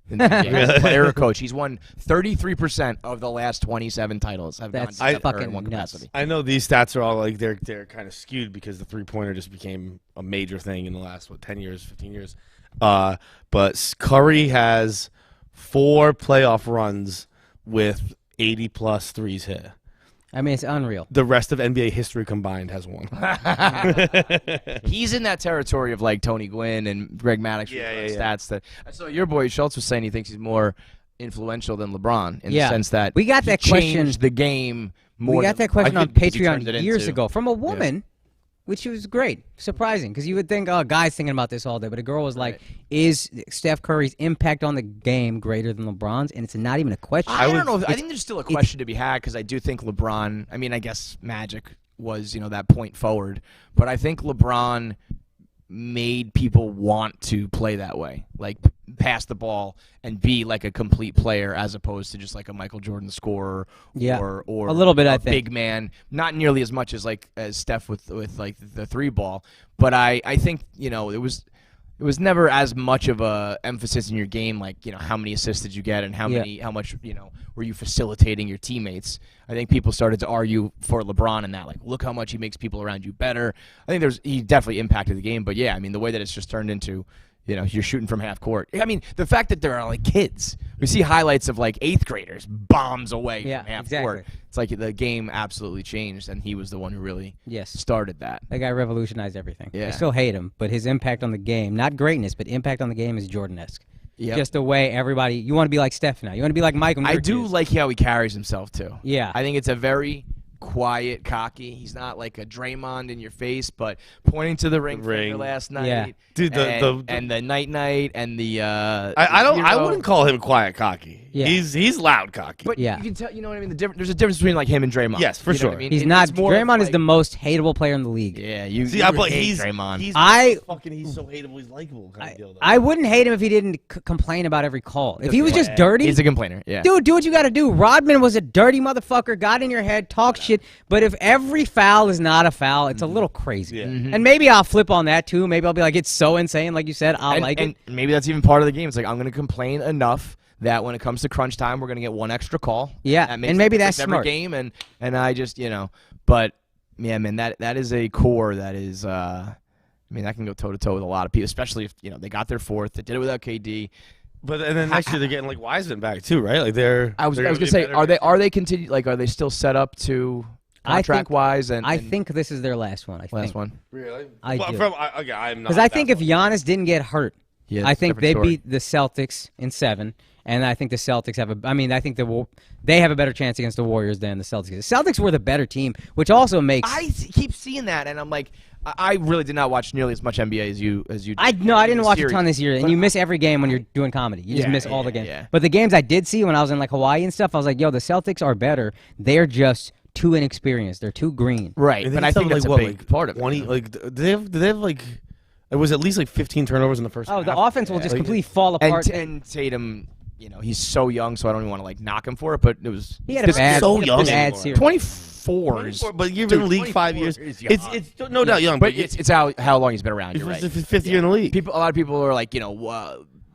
In the NBA. As a player or coach, he's won 33% of the last 27 titles. Have That's gone to Kerr fucking in one nuts. capacity. I know these stats are all like they're kind of skewed because the 3-pointer just became a major thing in the last 10 years, 15 years. But Curry has 4 playoff runs with 80 plus threes hit. I mean, it's unreal. The rest of NBA history combined has 1. He's in that territory of like Tony Gwynn and Greg Maddox. with Yeah, the yeah, yeah. stats that I saw. Your boy Schultz was saying he thinks he's more influential than LeBron in Yeah. the sense that We got he that question- changed the game more. We got than that question LeBron on did because he Patreon turned it years into- ago from a woman, which was great, surprising, because you would think, oh, guys thinking about this all day, but a girl was like, is Steph Curry's impact on the game greater than LeBron's? And it's not even a question. I don't know. I think there's still a question to be had because I do think LeBron. I mean, I guess Magic was that point forward, but I think LeBron made people want to play that way, like pass the ball and be like a complete player as opposed to just like a Michael Jordan scorer or a little bit, I think. big man. Not nearly as much as Steph with like the three ball, but I think it was never as much of a emphasis in your game, like how many assists did you get and how much were you facilitating your teammates. I think people started to argue for LeBron and that, like, look how much he makes people around you better. I think he definitely impacted the game, but yeah, I mean the way that it's just turned into, you're shooting from half court. I mean the fact that there are like kids, we see highlights of like 8th graders bombs away from half court. It's like the game absolutely changed, and he was the one who really started that. That guy revolutionized everything. Yeah. I still hate him, but his impact on the game, not greatness, but impact on the game is Jordan-esque. Yep. Just the way everybody, you want to be like Steph now. You want to be like Michael. I do like how he carries himself too. Yeah. I think it's a very quiet, cocky. He's not like a Draymond in your face, but pointing to the ring finger last night. Yeah. Dude, and the night and the I wouldn't call him quiet cocky. Yeah. He's loud cocky. But you can tell, you know what I mean? There's a difference between like him and Draymond. Yes, for You know sure. what I mean? He's It- not. it's more Draymond of, is the most hateable player in the league. Yeah, you. See, you but hate he's Draymond. He's so hateable. He's likable kind of deal. Though. I wouldn't hate him if he didn't complain about every call. If he was just dirty, He's a complainer. Yeah. dude, do what you got to do. Rodman was a dirty motherfucker, got in your head, talk shit. But if every foul is not a foul, it's a little crazy. Yeah. And maybe I'll flip on that too. Maybe I'll be like, it's so insane, like you said. I'll like it. And maybe that's even part of the game. It's like I'm going to complain enough that when it comes to crunch time, we're going to get one extra call. Yeah, That makes and maybe a difference that's every smart. game, and I just but yeah, man, that is a core that is. I mean, that can go toe to toe with a lot of people, especially if they got their 4th. They did it without KD. But and then next year they're getting like Wiseman back too, right? Like I was going to say, are they continue? Like, are they still set up to contract wise? And I think this is their last one. last one. Really? I do. I'm not. Because I think if Giannis didn't get hurt, Yeah, I it's a think different they story. beat the Celtics in 7, and I think the Celtics have I think they have a better chance against the Warriors than the Celtics. The Celtics were the better team, which also makes. I keep seeing that, and I'm like, I really did not watch nearly as much NBA as you did. I didn't watch a ton this year, and you miss every game when you're doing comedy. You just miss all the games. Yeah. But the games I did see when I was in like Hawaii and stuff, I was like, yo, the Celtics are better. They're just too inexperienced. They're too green. Right, but I think that's a big part of it. 20, like, do they have like? It was at least like 15 turnovers in the first. Oh, half. the offense will just completely fall apart. And Tatum, he's so young, so I don't even want to like knock him for it. But it was He had a bad, so he had a young bad anymore. series. 24 is. But you've been in the league 5 years. 24 is young. It's no doubt young, But it's how long he's been around. You're it's right. the 5th year in the league. A lot of people are like,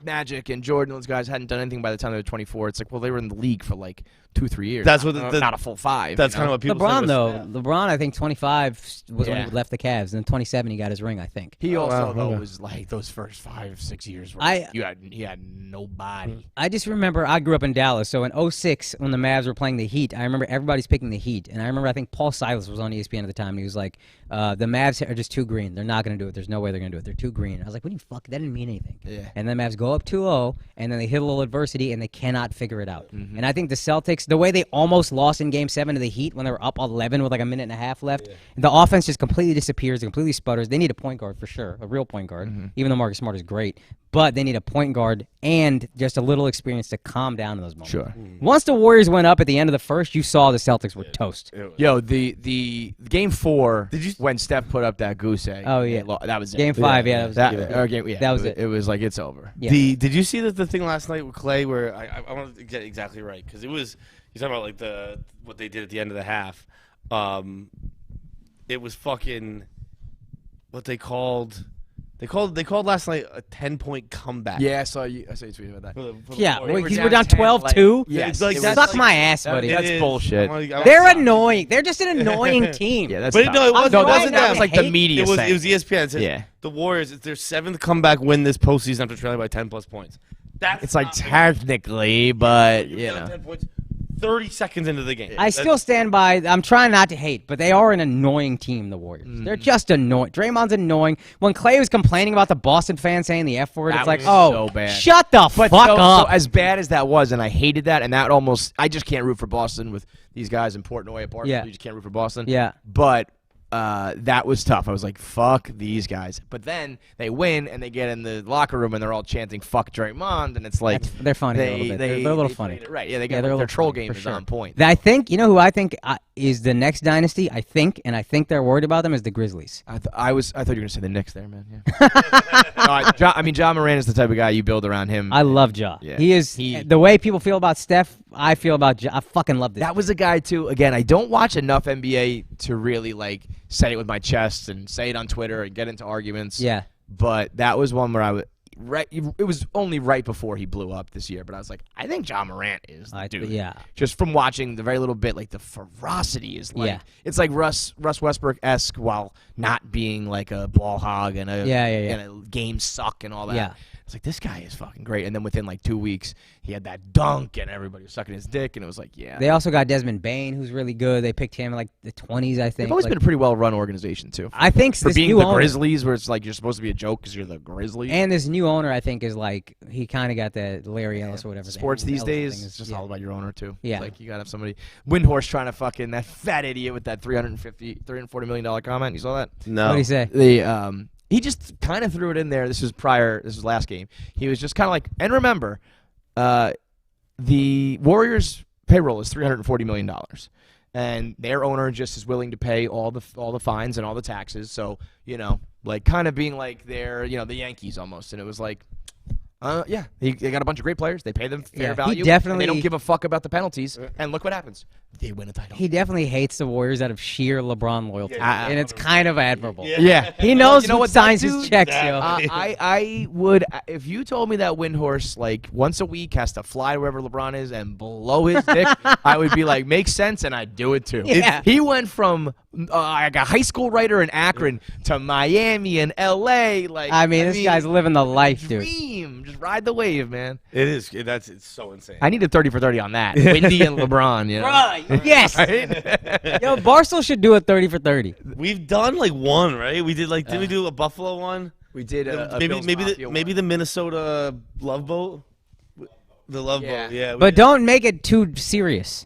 Magic and Jordan, those guys hadn't done anything by the time they were 24. It's like, well, they were in the league for like 2-3 years. That's what not a full 5. That's kind of what people. LeBron say though, LeBron I think 25 was when Yeah. he left the Cavs, and then 27 he got his ring, I think. He also though okay. was like those first 5-6 years where he had nobody. I just remember I grew up in Dallas, so in 06 when the Mavs were playing the Heat, I remember everybody's picking the Heat, and I remember I think Paul Silas was on ESPN at the time, and he was like, the Mavs are just too green. They're not going to do it. There's no way they're going to do it. They're too green. I was like, what do you fuck? That didn't mean anything. Yeah. And then the Mavs go up 2-0, and then they hit a little adversity, and they cannot figure it out. And I think the Celtics, the way they almost lost in Game 7 to the Heat when they were up 11 with like a minute and a half left, the offense just completely disappears, completely sputters. They need a point guard for sure, a real point guard, even though Marcus Smart is great. But they need a point guard and just a little experience to calm down in those moments. Sure. Once the Warriors went up at the end of the first, you saw the Celtics were toast. Yo, the Game 4 when Steph put up that goose egg. Oh, yeah. That was it. Game 5, that was That that was it. It was like it's over. Yeah. Did you see the thing last night with Clay where I want to get exactly right because it was you're talking about like what they did at the end of the half. It was fucking what they called. They called last night a 10-point comeback. Yeah, I saw you tweet about that. Yeah, They were we're down down 10, 12-2. Yes, It's like it that's was Suck my ass, buddy. That's is. bullshit. They're annoying. They're just an annoying team. Yeah, that's But tough. no, it wasn't. No, it that wasn't that them. was like the Hate- media It was saying. ESPN. It said, Yeah. the Warriors, it's their 7th comeback win this postseason after trailing by 10+ points. That's It's like not- technically, but You're down 10 points 30 seconds into the game. I still stand by. I'm trying not to hate, but they are an annoying team, the Warriors. They're just annoying. Draymond's annoying. When Clay was complaining about the Boston fans saying the F word, That it's like, was oh, so bad. shut the fuck up. So as bad as that was, and I hated that, and that almost, I just can't root for Boston with these guys in Portnoy apart. Yeah. You just can't root for Boston. Yeah. But that was tough. I was like, fuck these guys. But then they win, and they get in the locker room, and they're all chanting, fuck Draymond, and it's like. They're funny a little bit. They're a little funny. played it right. Yeah, they got they're a their little troll funny, game for is sure. on point. I think, you know who I think is the next dynasty, I think, and I think they're worried about them, is the Grizzlies. I thought you were gonna say the Knicks there, man. Yeah. John Moran is the type of guy you build around him. I love Ja. Yeah. He is the way people feel about Steph. I feel about Ja. I fucking love this. That was a guy too. Again, I don't watch enough NBA to really like say it with my chest and say it on Twitter and get into arguments. Yeah. But that was one where I was right. It was only right before he blew up this year. But I was like, I think John Morant is the dude. Yeah. Just from watching the very little bit, like the ferocity is like Yeah. it's like Russ Westbrook-esque while not being like a ball hog and a and a game suck and all that. Yeah. It's like, this guy is fucking great. And then within like 2 weeks, he had that dunk and everybody was sucking his dick. And it was like, yeah. They also got Desmond Bane, who's really good. They picked him in like the 20s, I think. They've always been a pretty well-run organization, too. I think For this being new the owner, Grizzlies, where it's like you're supposed to be a joke because you're the Grizzlies. and this new owner, I think, is like, he kind of got the Larry Ellis or whatever. Sports the these Ellis days, thing it's is. just Yeah. all about your owner, too. Yeah. It's like, you got to have somebody. Windhorse trying to fucking, that fat idiot with that $340 million comment. You saw that? No. What do you say? He just kind of threw it in there. This was last game. He was just kind of like, and remember, the Warriors' payroll is $340 million, and their owner just is willing to pay all the fines and all the taxes. So, like kind of being like they're, the Yankees almost. And it was like, they got a bunch of great players. They pay them fair value. And they don't give a fuck about the penalties. And look what happens. They win a title. He definitely hates the Warriors out of sheer LeBron loyalty, and it's kind of admirable. Yeah. He knows You know who what, signs that his dude- checks, yo. I would, if you told me that Windhorse, like, once a week has to fly wherever LeBron is and blow his dick, I would be like, makes sense, and I'd do it too. Yeah. He went from like a high school writer in Akron to Miami and L.A. Like, I mean, this guy's living the life, dude. dream. Just ride the wave, man. It's so insane. I needed 30 for 30 on that. Windy and LeBron, you know? Right. Yes. Right? Yo, Barstool should do a 30 for 30. We've done like one, right? We did did we do a Buffalo one? We did Maybe the Minnesota Love Boat. The Love Boat, yeah. But don't make it too serious.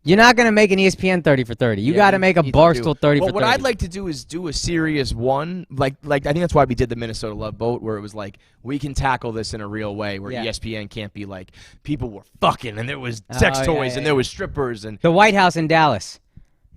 You're not going to make an ESPN 30 for 30. You got to make a Barstool 30 for 30. What I'd like to do is do a serious one. Like I think that's why we did the Minnesota Love Boat, where it was like, we can tackle this in a real way, where ESPN can't be like, people were fucking, and there was sex toys, and there was strippers. And the White House in Dallas.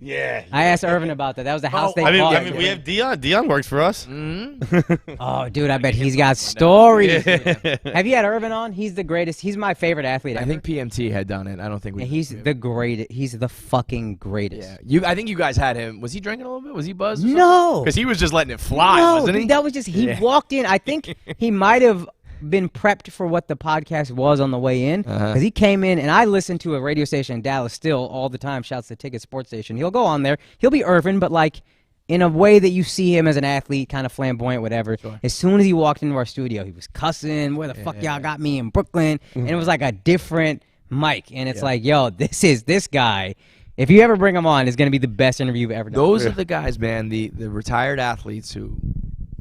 Yeah. I asked Irvin about that. That was the house they I bought. mean, we have Dion. Dion works for us. Oh, dude, I bet he's got stories. Have you had Irvin on? He's the greatest. He's my favorite athlete ever. I think PMT had done it. I don't think we. And he's the greatest. He's the fucking greatest. Yeah, I think you guys had him. Was he drinking a little bit? Was he buzzed? No. Because he was just letting it fly, No, wasn't he? dude, that was just, he walked in. I think he might have been prepped for what the podcast was on the way in, because he came in, and I listen to a radio station in Dallas still all the time. Shouts to Ticket Sports Station. He'll go on there. He'll be Irvin, but like in a way that you see him as an athlete, kind of flamboyant, whatever. Sure. As soon as he walked into our studio, he was cussing, where the fuck y'all got me in Brooklyn? And it was like a different mic. And it's like, yo, this guy. If you ever bring him on, it's going to be the best interview you've ever done. Those are the guys, man, the retired athletes who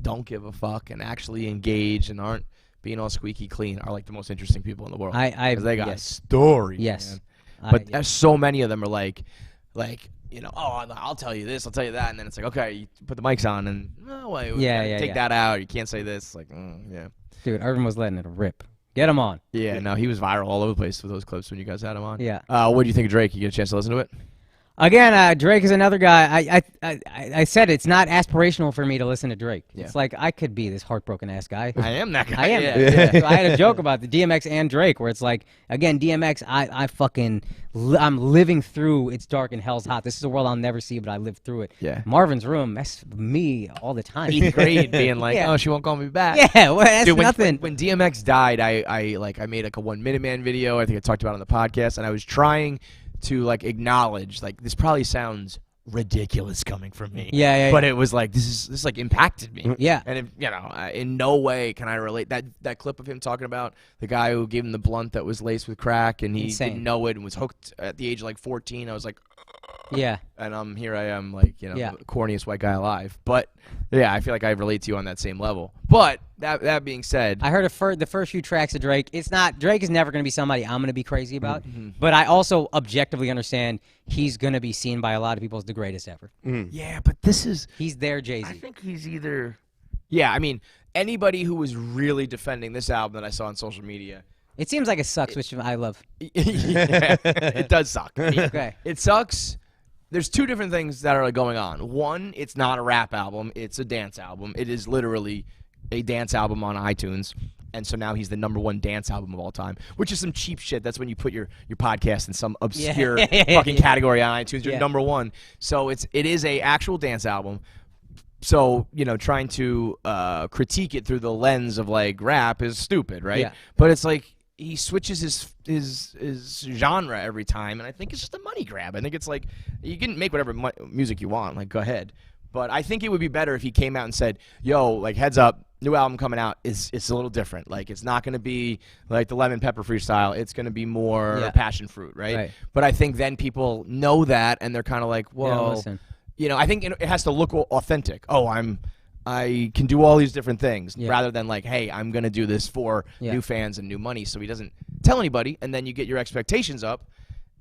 don't give a fuck and actually engage and aren't being all squeaky clean, are like the most interesting people in the world. Because they got stories. Yes. Man. But there's so many of them are like, oh, I'll tell you this, I'll tell you that, and then it's like, okay, you put the mics on, and take that out. You can't say this. Like, yeah. Dude, Irvin was letting it rip. Get him on. Yeah, no, he was viral all over the place with those clips when you guys had him on. Yeah. What do you think of Drake? You get a chance to listen to it? Again, Drake is another guy. I said it's not aspirational for me to listen to Drake. Yeah. It's like I could be this heartbroken ass guy. I am that guy. I am. Yeah. So I had a joke about the DMX and Drake, where it's like, again, DMX, I'm living through It's Dark and Hell's Hot. This is a world I'll never see, but I lived through it. Yeah. Marvin's Room, that's me all the time. 8th grade being like, Yeah. oh, she won't call me back. Yeah, well, that's Dude, nothing. When DMX died, I made like a 1 Minute Man video. I think I talked about it on the podcast, and I was trying to like acknowledge, like, this probably sounds ridiculous coming from me. Yeah. But it was like, this like impacted me. Yeah. And in no way can I relate that clip of him talking about the guy who gave him the blunt that was laced with crack, and he Insane. didn't know it and was hooked at the age of like 14. I was like, Yeah. and here I am, like, the corniest white guy alive. But yeah, I feel like I relate to you on that same level. But that being said, I heard the first few tracks of Drake. Drake is never going to be somebody I'm going to be crazy about. But I also objectively understand he's going to be seen by a lot of people as the greatest ever. yeah, but He's their Jay-Z. I think he's either. Yeah, I mean, anybody who was really defending this album that I saw on social media. It seems like it sucks, which I love. Yeah, it does suck. Okay. It sucks. there's two different things that are going on. One, it's not a rap album; it's a dance album. It is literally a dance album on iTunes. And so now he's the #1 dance album of all time, which is some cheap shit. That's when you put your podcast in some obscure fucking category on iTunes. You're #1. So it is a actual dance album. So, trying to critique it through the lens of like rap is stupid, right? Yeah. But it's like he switches his genre every time, and I think it's just a money grab. I think it's like you can make whatever music you want, like go ahead. But I think it would be better if he came out and said, "Yo, like heads up, new album coming out is it's a little different. Like it's not going to be like the Lemon Pepper Freestyle. It's going to be more passion fruit, right? But I think then people know that and they're kind of like, "Whoa." Listen. I think it has to look authentic. Oh, I can do all these different things rather than like, "Hey, I'm going to do this for new fans and new money." So he doesn't tell anybody, and then you get your expectations up.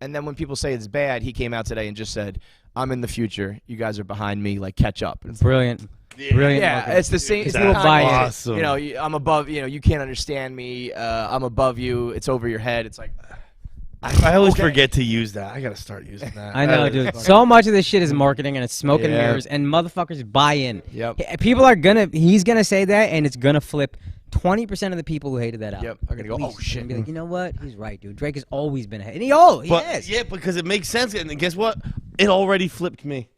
And then when people say it's bad, he came out today and just said, "I'm in the future. You guys are behind me. Like, catch up." It's Brilliant. Brilliant. yeah, marketing. it's the same. It's a little biased. Awesome. I'm above. You can't understand me. I'm above you. It's over your head. It's like, I always forget to use that. I gotta start using that. I know, dude. So much of this shit is marketing and it's smoke and mirrors, and motherfuckers buy in. Yep. People are he's gonna say that, and it's gonna flip. 20% of the people who hated that album are gonna go, "Oh shit!" And be like, you know what? He's right, dude. Drake has always been ahead, and he is. Yeah, because it makes sense. And guess what? It already flipped me.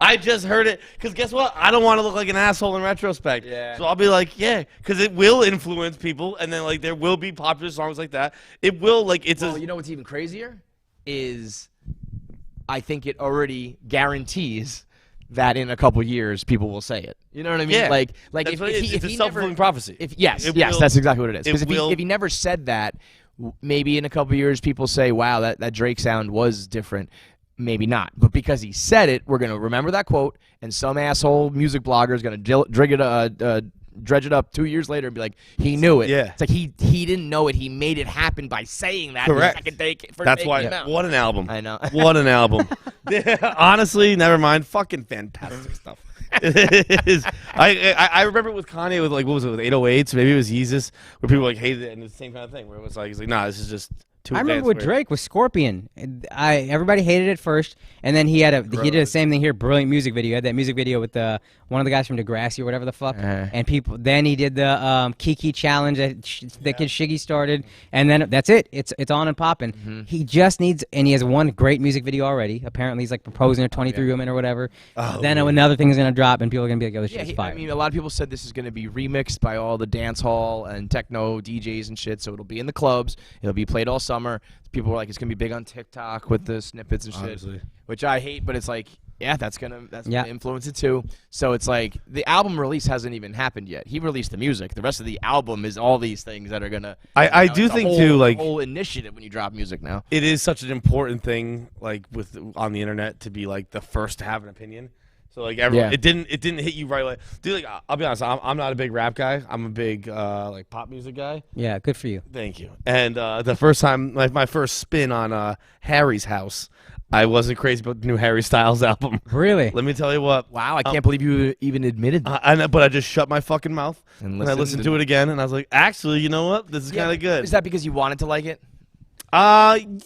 I just heard it because guess what? I don't want to look like an asshole in retrospect. Yeah. So I'll be like, yeah, because it will influence people, and then like there will be popular songs like that. It will you know what's even crazier is, I think it already guarantees that in a couple years people will say it. You know what I mean? Yeah. Like it's a self-fulfilling prophecy. Yes, that's exactly what it is. Because if he never said that, maybe in a couple years people say, "Wow, that Drake sound was different." Maybe not, but because he said it, we're gonna remember that quote, and some asshole music blogger is gonna dredge it up 2 years later and be like, "He knew it." Yeah. It's like he didn't know it. He made it happen by saying that. Correct. The second day That's why. Came out. What an album! I know. What an album! Honestly, never mind. Fucking fantastic stuff. It is. I remember with Kanye with like what was it with 808s? Maybe it was Yeezus, where people like hated it, and it's the same kind of thing where it was like he's like, "Nah, this is just." I remember with Drake with Scorpion. Everybody hated it first, and then he did the same thing here. Brilliant music video. He had that music video with one of the guys from Degrassi or whatever the fuck. And people. Then he did the Kiki challenge that the kid Shiggy started, and then that's it. It's on and popping. Mm-hmm. He just needs, and he has one great music video already. Apparently, he's like proposing to 23 women or whatever. Then another thing is gonna drop, and people are gonna be like, "Oh, this shit's fire." I mean, a lot of people said this is gonna be remixed by all the dance hall and techno DJs and shit. So it'll be in the clubs. It'll be played all summer. People were like, it's gonna be big on TikTok with the snippets and shit, Obviously. which I hate. But it's like, that's gonna influence it too. So it's like the album release hasn't even happened yet. He released the music. The rest of the album is all these things that are gonna. I do think too, like whole initiative when you drop music now. It is such an important thing, like on the internet, to be like the first to have an opinion. So like it didn't hit you right away. Dude, like I'll be honest, I'm not a big rap guy. I'm a big like pop music guy. Yeah, good for you. Thank you. And the first time, like my first spin on Harry's House, I wasn't crazy about the new Harry Styles album. Really? Let me tell you what. Wow, I can't believe you even admitted that. But I just shut my fucking mouth And I listened to it again, and I was like, actually, you know what? This is kind of good. Is that because you wanted to like it? I'm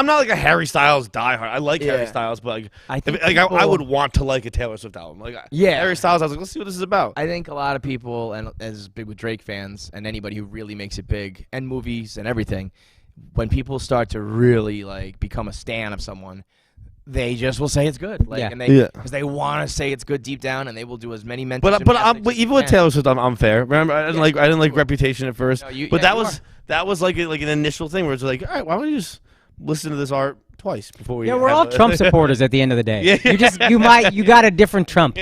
not like a Harry Styles diehard. I like Harry Styles, but I would want to like a Taylor Swift album. Like Harry Styles, I was like, let's see what this is about. I think a lot of people, and as big with Drake fans, and anybody who really makes it big, and movies and everything, when people start to really like become a stan of someone, they just will say it's good, because they want to say it's good deep down, and they will do as many mental. But even with Taylor Swift, I'm fair. Remember, I didn't like Reputation at first, but that was like an initial thing where it's like, all right, why don't you just listen to this art twice before we? Yeah, we're all Trump supporters at the end of the day. You got a different Trump,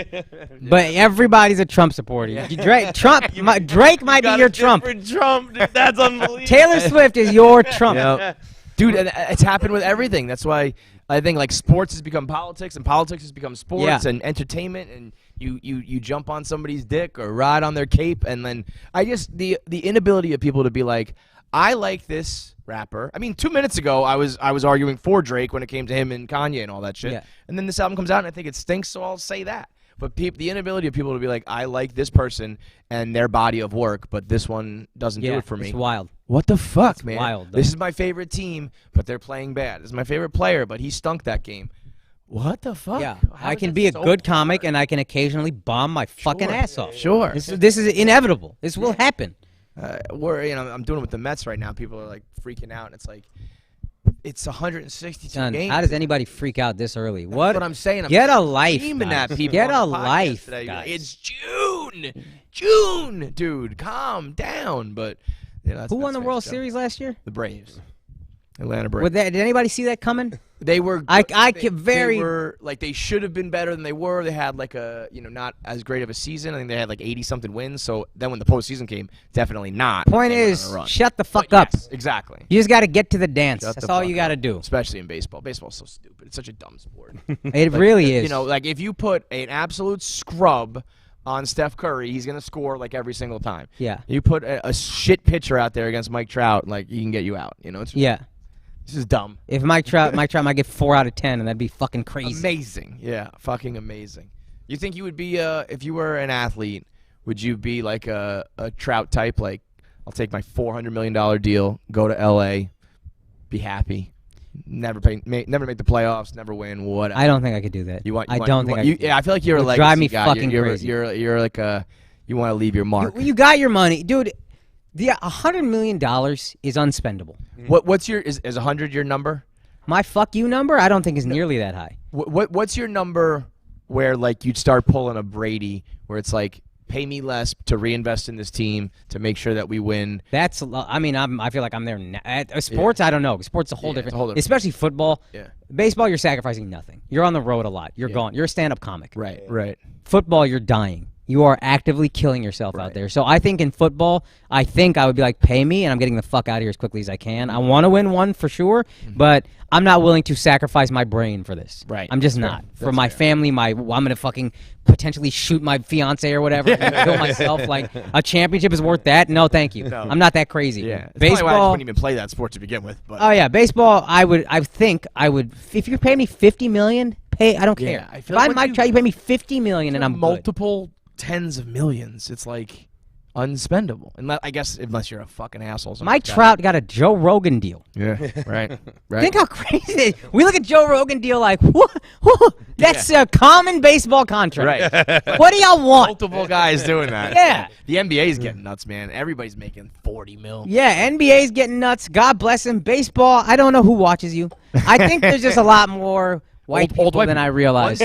but everybody's a Trump supporter. Drake might be your Trump. Trump, dude, that's unbelievable. Taylor Swift is your Trump. Yep. Dude, and it's happened with everything. That's why I think like sports has become politics, and politics has become sports and entertainment, and you jump on somebody's dick or ride on their cape, and then the inability of people to be like, I like this rapper. I mean, 2 minutes ago I was arguing for Drake when it came to him and Kanye and all that shit, and then this album comes out and I think it stinks, so I'll say that. But the inability of people to be like, I like this person and their body of work, but this one doesn't do it for me. It's wild. What the fuck, man? Wild, though. This is my favorite team, but they're playing bad. This is my favorite player, but he stunk that game. What the fuck? Yeah, How I is can it be a so good comic, hard? and I can occasionally bomb my fucking ass off. Sure. This is inevitable. This will happen. I'm doing it with the Mets right now. People are like freaking out, and it's like, it's 162 Son, games. how does anybody freak out this early? What? That's what I'm saying. I'm Get a life, screaming guys. at people Get on a the podcast life, today. guys. It's June, dude. Calm down. But Who won the World Series last year? The Braves. Atlanta Braves. Did anybody see that coming? They were. Very. They were like they should have been better than they were. They had like a not as great of a season. I think they had like 80-something wins. So then when the postseason came, definitely not. Point They went is, on a run. shut the fuck But up. yes, exactly. You just got to get to the dance. Shut That's the all fuck you got to up. do. Especially in baseball. Baseball's so stupid. It's such a dumb sport. It really is. Like if you put an absolute scrub on Steph Curry, he's gonna score like every single time. Yeah. You put a shit pitcher out there against Mike Trout, like he can get you out. Yeah. This is dumb. If Mike Trout might get 4 out of 10, and that'd be fucking crazy. Amazing. Yeah, fucking amazing. You think you would be if you were an athlete? Would you be like a Trout type? Like, I'll take my $400 million deal, go to LA, be happy, never make the playoffs, never win, whatever. I don't think I could do that. I don't think. Yeah, I feel like you're a It would legacy drive me guy. fucking you're, crazy. You're like you want to leave your mark. You got your money, dude. The $100 million is unspendable. What's your is 100 your number? My fuck you number, I don't think is nearly that high. What's your number where like you'd start pulling a Brady where it's like pay me less to reinvest in this team to make sure that we win? That's I feel like I'm there now. Sports, I don't know. Sports is a whole Yeah, it's different, a whole different- especially football. Yeah. Baseball, you're sacrificing nothing. You're on the road a lot. You're gone. You're a stand-up comic. Right. Football, you're dying. You are actively killing yourself out there. So I think in football, I would be like, pay me, and I'm getting the fuck out of here as quickly as I can. I want to win one for sure, but I'm not willing to sacrifice my brain for this. Right. I'm just That's not. fair. For That's my fair. family, I'm going to fucking potentially shoot my fiance or whatever and kill myself. Like, a championship is worth that? No, thank you. No. I'm not that crazy. Yeah. It's probably why I just Baseball. wouldn't even play that sport to begin with. But Oh, yeah. Baseball, I think I would. If you pay me $50 million, I don't care. I If feel like I when might you- try, you pay me $50 million, and I'm good. multiple tens of millions. It's like unspendable. I guess unless you're a fucking asshole. Mike Trout got a Joe Rogan deal. Yeah. Right. Think how crazy it is. We look at Joe Rogan deal like, that's a common baseball contract. Right. What do y'all want? Multiple guys doing that. Yeah. The NBA's getting nuts, man. Everybody's making 40 mil. Yeah, NBA's getting nuts. God bless him. Baseball, I don't know who watches you. I think there's just a lot more white people white than I realized.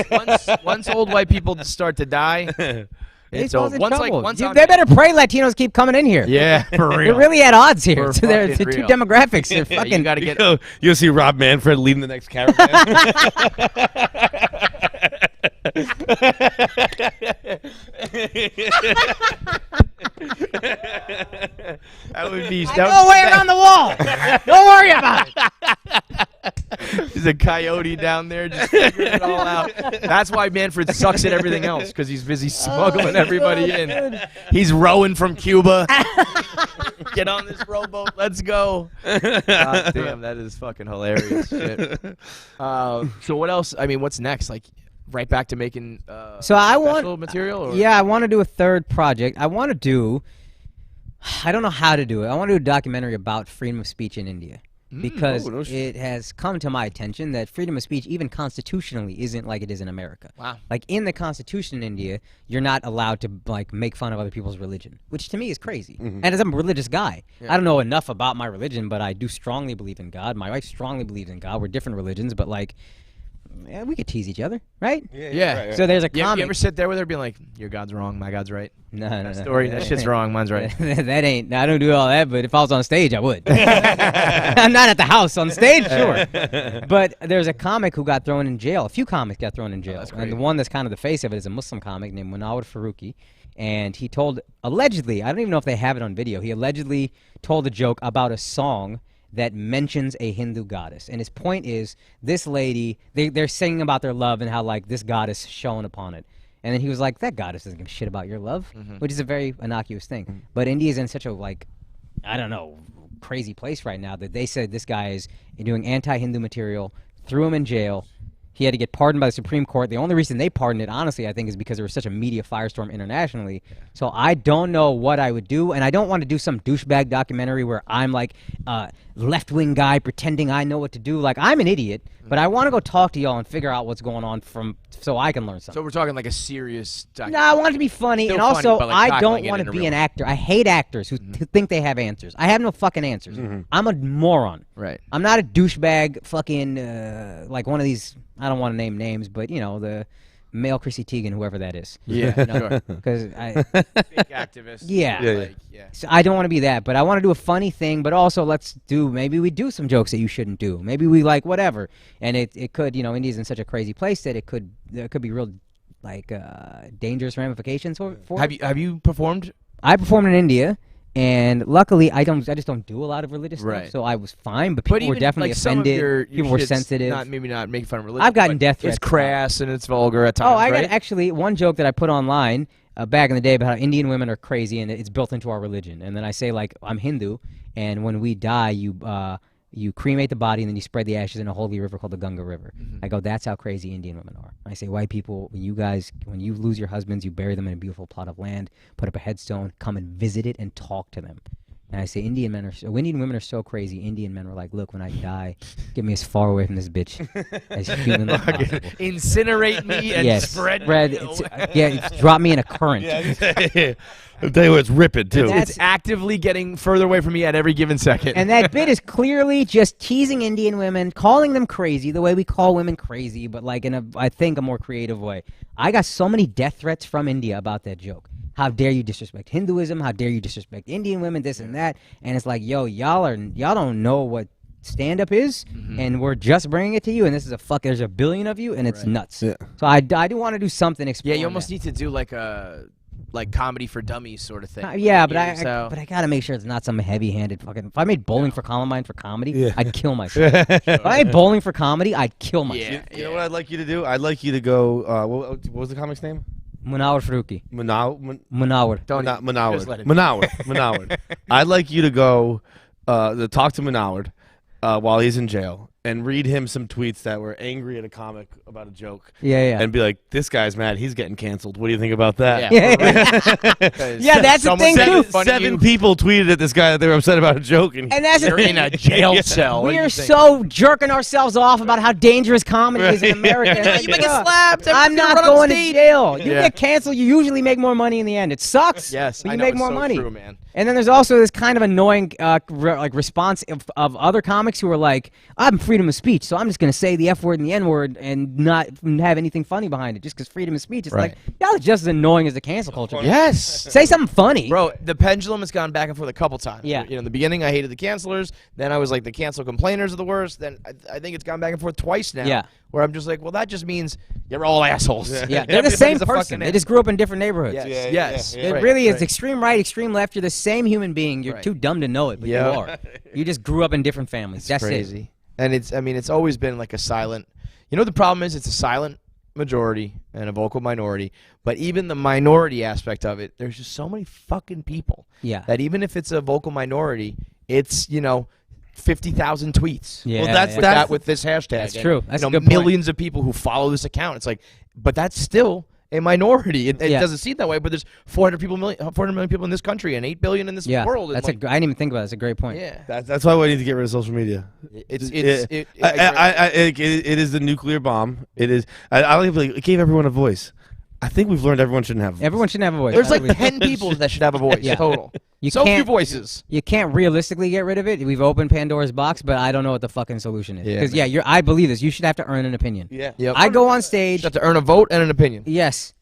Once old white people start to die, it's Baseball's over. in Once trouble. once Dude, on- they better pray Latinos keep coming in here. Yeah, for They're real. really at odds here. For So they're fucking the two real. demographics. They're Yeah, fucking. you got to get. You'll see Rob Manfred leading the next caravan. That would be. No way around the wall. Don't worry about it. There's a coyote down there just figuring it all out. That's why Manfred sucks at everything else because he's busy smuggling everybody in. He's rowing from Cuba. Get on this rowboat. Let's go. God damn, that is fucking hilarious shit. So what else? I mean, what's next? Like, right back to making So I want special material? Or? Yeah, I want to do a third project. I want to do. I don't know how to do it. I want to do a documentary about freedom of speech in India because no shit. it has come to my attention that freedom of speech, even constitutionally, isn't like it is in America. Wow. Like in the Constitution in India, you're not allowed to like make fun of other people's religion, which to me is crazy. And as I'm a religious guy, I don't know enough about my religion, but I do strongly believe in God. My wife strongly believes in God. We're different religions, but like, yeah, we could tease each other, right? Yeah. So there's a You comic. ever sit there with her being like, your God's wrong, my God's right? No. Story, that shit's wrong, mine's right. That ain't. I don't do all that. But if I was on stage, I would. I'm not at the house on stage, sure. But there's a comic who got thrown in jail. A few comics got thrown in jail, that's and the great. one that's kind of the face of it is a Muslim comic named Munawar Faruqi. And he told allegedly, I don't even know if they have it on video. He allegedly told a joke about a song that mentions a Hindu goddess. And his point is, this lady, they're singing about their love and how, like, this goddess shone upon it. And then he was like, that goddess doesn't give a shit about your love, which is a very innocuous thing. But India's in such a, like, I don't know, crazy place right now that they said this guy is doing anti-Hindu material, threw him in jail, He had to get pardoned by the Supreme Court. The only reason they pardoned it, honestly, I think, is because there was such a media firestorm internationally. So I don't know what I would do, and I don't want to do some douchebag documentary where I'm like left-wing guy pretending I know what to do. Like, I'm an idiot, but I want to go talk to y'all and figure out what's going on so I can learn something. So we're talking like a serious No, I want it to be funny, Still and funny, also but, like, I don't tackling it want in to a be real an way. actor. I hate actors who think they have answers. I have no fucking answers. I'm a moron. Right. I'm not a douchebag fucking like one of these, I don't want to name names, but you know, the male Chrissy Teigen, whoever that is. Yeah, sure. Because Big activist. Yeah. Yeah, Like, so I don't want to be that, but I want to do a funny thing, but also maybe we do some jokes that you shouldn't do. Maybe we like whatever. And it could, you know, India's in such a crazy place that there could be real like dangerous ramifications for it. Have you performed? I performed in India, and luckily I just don't do a lot of religious Right. stuff, so I was fine. But people were even, definitely like, some of offended. your People were shit's sensitive. Maybe not making fun of religion. I've gotten but death threats. It's crass and it's vulgar at times. Oh, I right? got actually one joke that I put online back in the day about how Indian women are crazy and it's built into our religion. And then I say, like, I'm Hindu, and when we die, you cremate the body and then you spread the ashes in a holy river called the Ganga River. I go, that's how crazy Indian women are. I say, white people, when you lose your husbands, you bury them in a beautiful plot of land, put up a headstone, come and visit it and talk to them. And I say, Indian women are so crazy. Indian men were like, look, when I die, get me as far away from this bitch as humanly possible. Incinerate me and spread me away. Drop me in a current. I'll tell you what, it's ripping too. It's actively getting further away from me at every given second. And that bit is clearly just teasing Indian women, calling them crazy the way we call women crazy, but like in I think a more creative way. I got so many death threats from India about that joke. How dare you disrespect Hinduism? How dare you disrespect Indian women? This and that. And it's like, yo, y'all don't know what stand-up is, and we're just bringing it to you. And this is there's a billion of you, and it's nuts. Yeah. So I do want to do something. Yeah, you almost need to do like a comedy for dummies sort of thing. Yeah, but I gotta make sure it's not some heavy-handed fucking. If I made Bowling for Columbine for comedy, I'd kill myself. If I made Bowling for comedy, I'd kill myself. You know what I'd like you to do? I'd like you to go. What was the comic's name? Munawar Faruqi. Munawar. Not Munawar. Just let it Munawar. I'd like you to go to talk to Munawar while he's in jail and read him some tweets that were angry at a comic about a joke. Yeah. And be like, this guy's mad. He's getting canceled. What do you think about that? Yeah, that's the thing too. Seven people tweeted at this guy that they were upset about a joke, and that's They're in a jail cell. We are so jerking ourselves off about how dangerous comedy is in America. You make a slap. I'm not going to jail. You get canceled, you usually make more money in the end. It sucks. Yes, but I you know, make it's more so money. true, man. And then there's also this kind of annoying response of other comics who are like, I'm freedom of speech, so I'm just going to say the F word and the N word and not have anything funny behind it just because freedom of speech. It's like, y'all are just as annoying as the cancel culture. Yes. Say something funny. Bro, the pendulum has gone back and forth a couple times. Yeah. You know, in the beginning, I hated the cancelers. Then I was like, the cancel complainers are the worst. Then I think it's gone back and forth twice now. Yeah. Where I'm just like, well, that just means you're all assholes. Yeah, they're the same person. They just grew up in different neighborhoods. Yes. It really is extreme right, extreme left. You're the same human being. You're too dumb to know it, but you Yeah. are. You just grew up in different families. That's crazy. it. And it's always been like a silent. You know, the problem is it's a silent majority and a vocal minority. But even the minority aspect of it, there's just so many fucking people. Yeah. That even if it's a vocal minority, it's 50,000 tweets. Yeah, Well, that's That with this hashtag. That's And, true. That's a good point. millions of people who follow this account. It's like, but that's still a minority. It doesn't seem that way, but there's 400 million people in this country and 8 billion in this world. And That's I didn't even think about it. That's a great point. yeah. that's why we need to get rid of social media. It is the nuclear bomb. It is. I don't even like, it gave everyone a voice. I think we've learned everyone shouldn't have a voice. Everyone shouldn't have a voice. There's like 10 people that should have a voice total. You so few can't- voices. You can't realistically get rid of it. We've opened Pandora's box, but I don't know what the fucking solution is. Yeah, Because I believe this. You should have to earn an opinion. Yeah. Yep. I go on You stage. have to earn a vote and an opinion. Yes,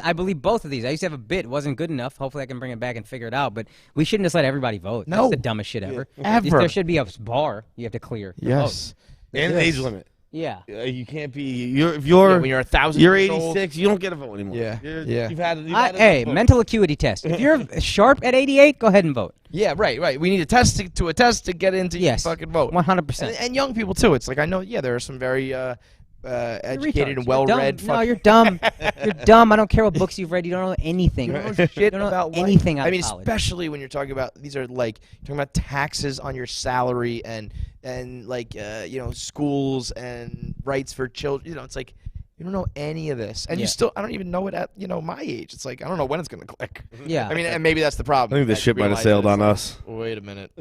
I believe both of these. I used to have a bit, it wasn't good enough. Hopefully, I can bring it back and figure it out. But we shouldn't just let everybody vote. No. That's the dumbest shit ever. Ever. There should be a bar you have to clear. to Yes. And an age limit. vote. Yeah. You can't be. If you're when you're 1,000 you're years old. 86, you don't get a vote anymore. Yeah. Yeah. You've had Hey, mental acuity test. If you're sharp at 88, go ahead and vote. Yeah, right. We need a test to get into Yes. fucking vote. 100%. And young people too. It's like I know. Yeah, there are some very educated Retards. and well-read. No, you're dumb. You're dumb. I don't care what books you've read. You don't know anything. You don't know shit don't know about life. anything out I of mean, college. especially when you're talking about these are like talking about taxes on your salary and and like schools and rights for children. It's like you don't know any of this, and you still I don't even know it at my age. It's like I don't know when it's gonna click. Yeah. I mean, and maybe that's the problem. I think the ship might have sailed on us. Wait a minute.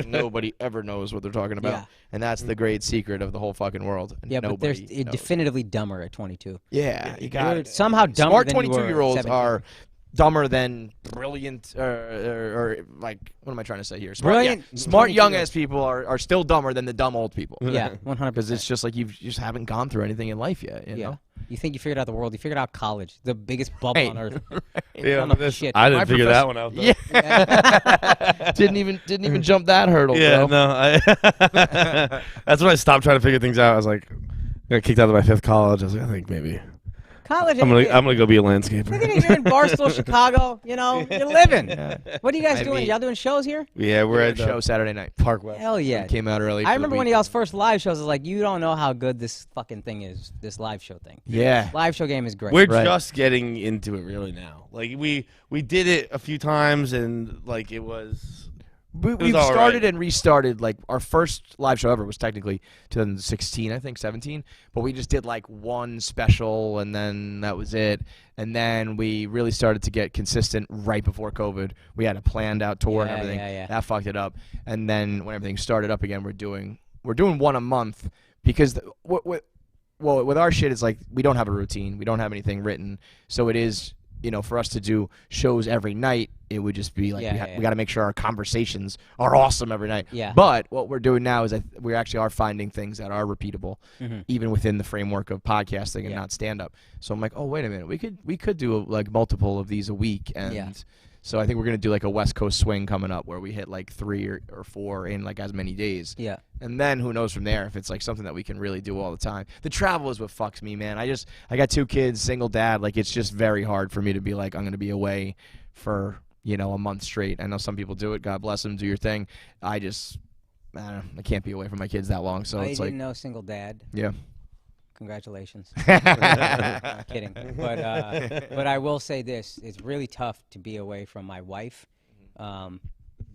Nobody ever knows what they're talking about. Yeah. And that's the great secret of the whole fucking world. Yeah, but they're Nobody knows. definitively dumber at 22. Yeah, you got You're it. somehow dumber Smart than you were at 22-year-olds 17. are dumber than brilliant, or like, what am I trying to say here? Brilliant Smart young 22-year-olds. ass people are still dumber than the dumb old people. Yeah, 100%. Because it's just like you just haven't gone through anything in life yet. You Yeah. know? You think you figured out the world. You figured out college, the biggest bubble Right. on earth. Yeah, don't know shit. I didn't My figure that professor- one out. Though. Yeah. didn't even jump that hurdle. Yeah, bro. no. That's when I stopped trying to figure things out. I was like, I got kicked out of my 5th college. I was like, I think maybe College. I'm gonna go be a landscaper. Look at it, you're in Barstool, Chicago. You're living. Yeah. What are you guys I doing? mean- Y'all doing shows here? Yeah, we're We're at at a show Saturday night. Park West. Hell yeah. Came out early. I remember one of y'all's first live shows. Was like, you don't know how good this fucking thing is. This live show thing. Yeah. Live show game is great. We're Right. just getting into it really now. Like we did it a few times and like it was. We've all started right. and restarted. Like our first live show ever was technically 2016, I think 17. But we just did like one special, and then that was it. And then we really started to get consistent right before COVID. We had a planned out tour and Yeah, everything. yeah. That fucked it up. And then when everything started up again, we're doing one a month because with our shit, it's like we don't have a routine. We don't have anything written, so it is. For us to do shows every night, it would just be like we got to make sure our conversations are awesome every night. Yeah. But what we're doing now is we actually are finding things that are repeatable, even within the framework of podcasting and not stand up. So I'm like, oh wait a minute, we could do like multiple of these a week, and so I think we're gonna do like a West Coast swing coming up where we hit like 3 or 4 in like as many days. Yeah. And then who knows from there if it's like something that we can really do all the time. The travel is what fucks me, man. I got 2 kids, single dad. Like it's just very hard for me to be like I'm gonna be away for a month straight. I know some people do it. God bless them. Do your thing. I don't know. I can't be away from my kids that long. So I it's didn't like know single dad. yeah. Congratulations. Kidding. But I will say this: it's really tough to be away from my wife.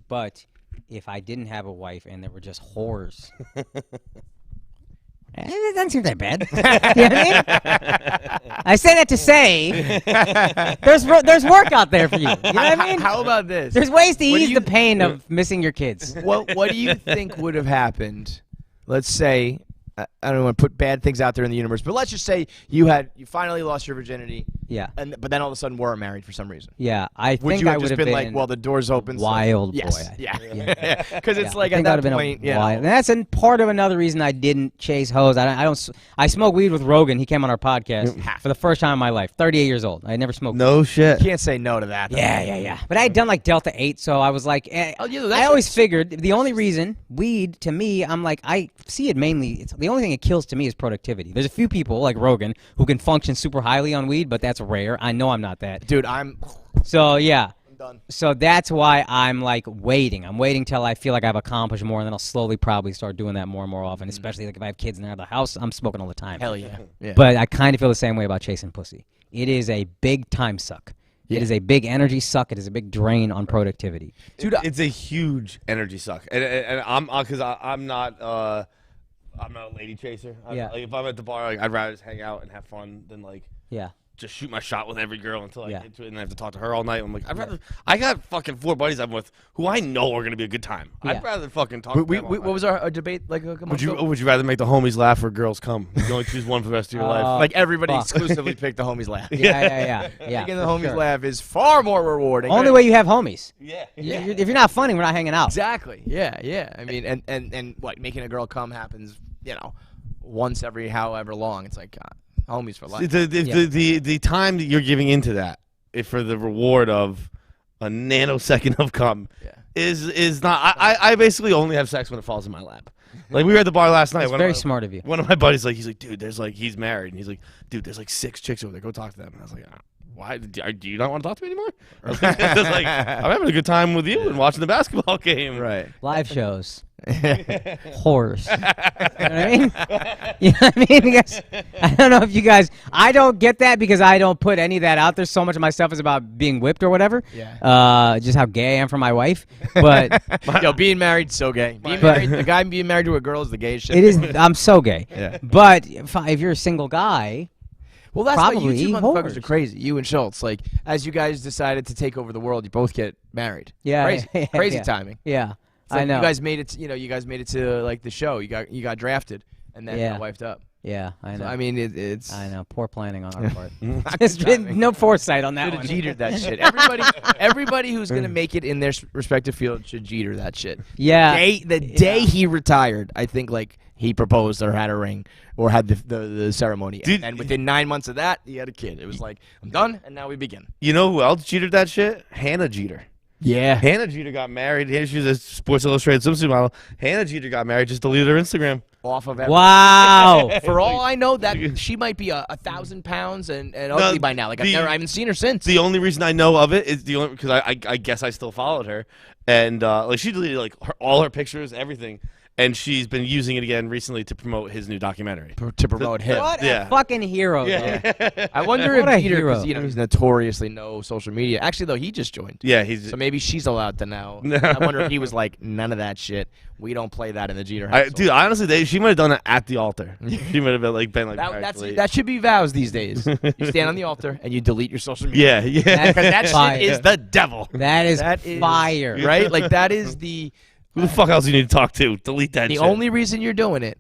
But if I didn't have a wife and there were just whores, it doesn't seem that bad. You know what I mean? I say that to say there's work out there for you. You know what I mean? How about this? There's ways to What do ease you- the pain of missing your kids. What do you think would have happened? Let's say I don't want to put bad things out there in the universe, but let's just say you finally lost your virginity, Yeah. but then all of a sudden weren't married for some reason. Yeah. I Would think you I have would just have been like, well, the door's open? wild yes, boy. yeah, because it's Yeah, like I at think that I'd have point, been a wild. And that's part of another reason I didn't chase hoes. I smoked weed with Rogan. He came on our podcast for the first time in my life. 38 years old. I never smoked. No shit. you can't say no to that. though. Yeah. But I had done like Delta 8, so I was like, Oh, yeah, I that's always just- figured the only reason weed to me, I'm like, I see it mainly. It's the only thing it kills to me is productivity. There's a few people like Rogan who can function super highly on weed, but that's rare. I know I'm not that. Dude, I'm So yeah. done. So that's why I'm like waiting. I'm waiting till I feel like I've accomplished more, and then I'll slowly probably start doing that more and more often. Especially like if I have kids and they're at the house, I'm smoking all the time. Hell yeah. Yeah. But I kind of feel the same way about chasing pussy. It is a big time suck. Yeah. It is a big energy suck. It is a big drain on productivity. Dude, It's a huge energy suck, and I'm because I'm not a lady chaser. Yeah. Like if I'm at the bar, like, I'd rather just hang out and have fun than like Yeah. just shoot my shot with every girl until I Yeah. get to it and I have to talk to her all night. I'm like, I got fucking 4 buddies I'm with who I know are gonna be a good time. Yeah. I'd rather fucking talk. to them all what night. was our debate like a month ago? Would you rather make the homies laugh or girls come? You can only choose one for the rest of your life. Like everybody fuck. exclusively picked the homies laugh. Yeah. Making the for homies sure. laugh is far more rewarding. Only way you have homies. Yeah. If you're not funny, we're not hanging out. Exactly. Yeah. I mean, and what making a girl come happens, once every however long. It's like homies for life. The time that you're giving into that for the reward of a nanosecond of cum is not. I basically only have sex when it falls in my lap. Like we were at the bar last night. It's very smart of you. One of my buddies he's like, dude, he's married, and he's like, dude, there's like 6 chicks over there. Go talk to them. And I was like, why? Do you not want to talk to me anymore? I was like, I'm having a good time with you and watching the basketball game. Right. Live shows. Whores. You know what I mean? You know what I mean? Because I don't know if you guys. I don't get that because I don't put any of that out there. So much of my stuff is about being whipped or whatever. Yeah. Just how gay I am for my wife. But Yo, being married so gay. The guy being married to a girl is the gayest shit. it is. I'm so gay. Yeah. But if you're a single guy. Well, that's why you Probably two motherfuckers whores. are crazy. You and Schultz, like, as you guys decided to take over the world, you both get married. Yeah, crazy, yeah, crazy yeah. timing. Yeah. It's like I know. You guys made it. You guys made it to like the show. You got drafted and then Yeah. wifed up. Yeah, I know. So, I mean, it's. I know. Poor planning on our part. There's been no foresight on that Should one. have jetered that shit. Everybody who's gonna make it in their respective field should jeter that shit. Yeah. The day he retired, I think like he proposed or had a ring or had the ceremony, Dude, and within 9 months of that, he had a kid. It was like, I'm done, and now we begin. You know who else jetered that shit? Hannah Jeter. Yeah. Hannah Jeter got married. She was a Sports Illustrated swimsuit model. Hannah Jeter got married, just deleted her Instagram. Off of everything. Wow. For all I know, that she might be 1,000 pounds and ugly by now. Like I haven't seen her since. The only reason I know of it is because I guess I still followed her, and like she deleted like all her pictures, everything, and she's been using it again recently to promote his new documentary. To promote him. What Yeah. a fucking hero. Yeah. though. I wonder What a if Jeter, hero. because he's notoriously no social media. Actually, though, he just joined. Yeah, he's. So maybe she's allowed to now. I wonder if he was like, none of that shit. We don't play that in the Jeter household. Dude, honestly, she might have done it at the altar. She might have been like actually- that should be vows these days. You stand on the altar and you delete your social media. Yeah. Because that Fire. shit is the devil. That is That fire. Right? Like, that is the... Who the fuck else you need to talk to? Delete that The shit. only reason you're doing it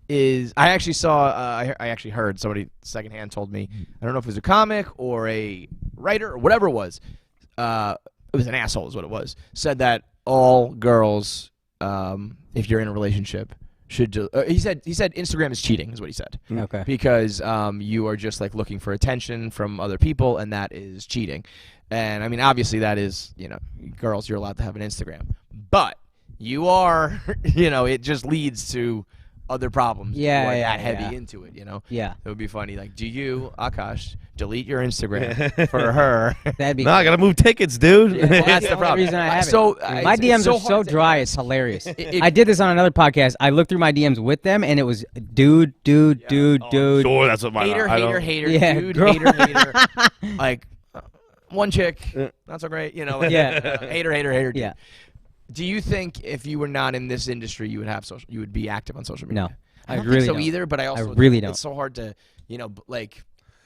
is... I actually saw... I actually heard somebody secondhand told me, I don't know if it was a comic or a writer or whatever it was. It was an asshole is what it was. Said that all girls... if you're in a relationship, should he said Instagram is cheating is what he said. Okay. Because you are just like looking for attention from other people, and that is cheating. And I mean, obviously, that is girls, you're allowed to have an Instagram, but you are it just leads to other problems. Yeah, if you are yeah, that heavy yeah. into it. Yeah. It would be funny. Like, do you, Akaash, delete your Instagram for her? That'd be. No, I gotta move tickets, dude. Well, that's the only problem. reason I have it. So My it's DMs so are so hard to dry, ask. it's hilarious. It- I did this on another podcast. I looked through my DMs with them, and it was dude. Sure, that's what my hater, Yeah, dude, girl. hater. Like, one chick, not so great, like, Yeah. hater. Dude. Yeah. Do you think if you were not in this industry, you would be active on social media? No, I I don't really think so don't. either. But I also really don't. It's so hard to, like.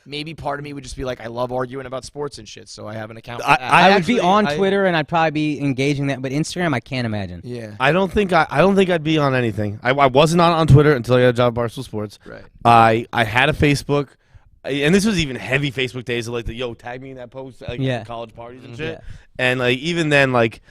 Maybe part of me would just be like, I love arguing about sports and shit, so I have an account. For that. I would be actually- on I- Twitter, and I'd probably be engaging that, but Instagram, I can't imagine. Yeah. I don't think I'd be on anything. I wasn't on Twitter until I got a job at Barstool Sports. Right. I had a Facebook, and this was even heavy Facebook days of like tag me in that post like Yeah. college parties and shit. Yeah. And like even then like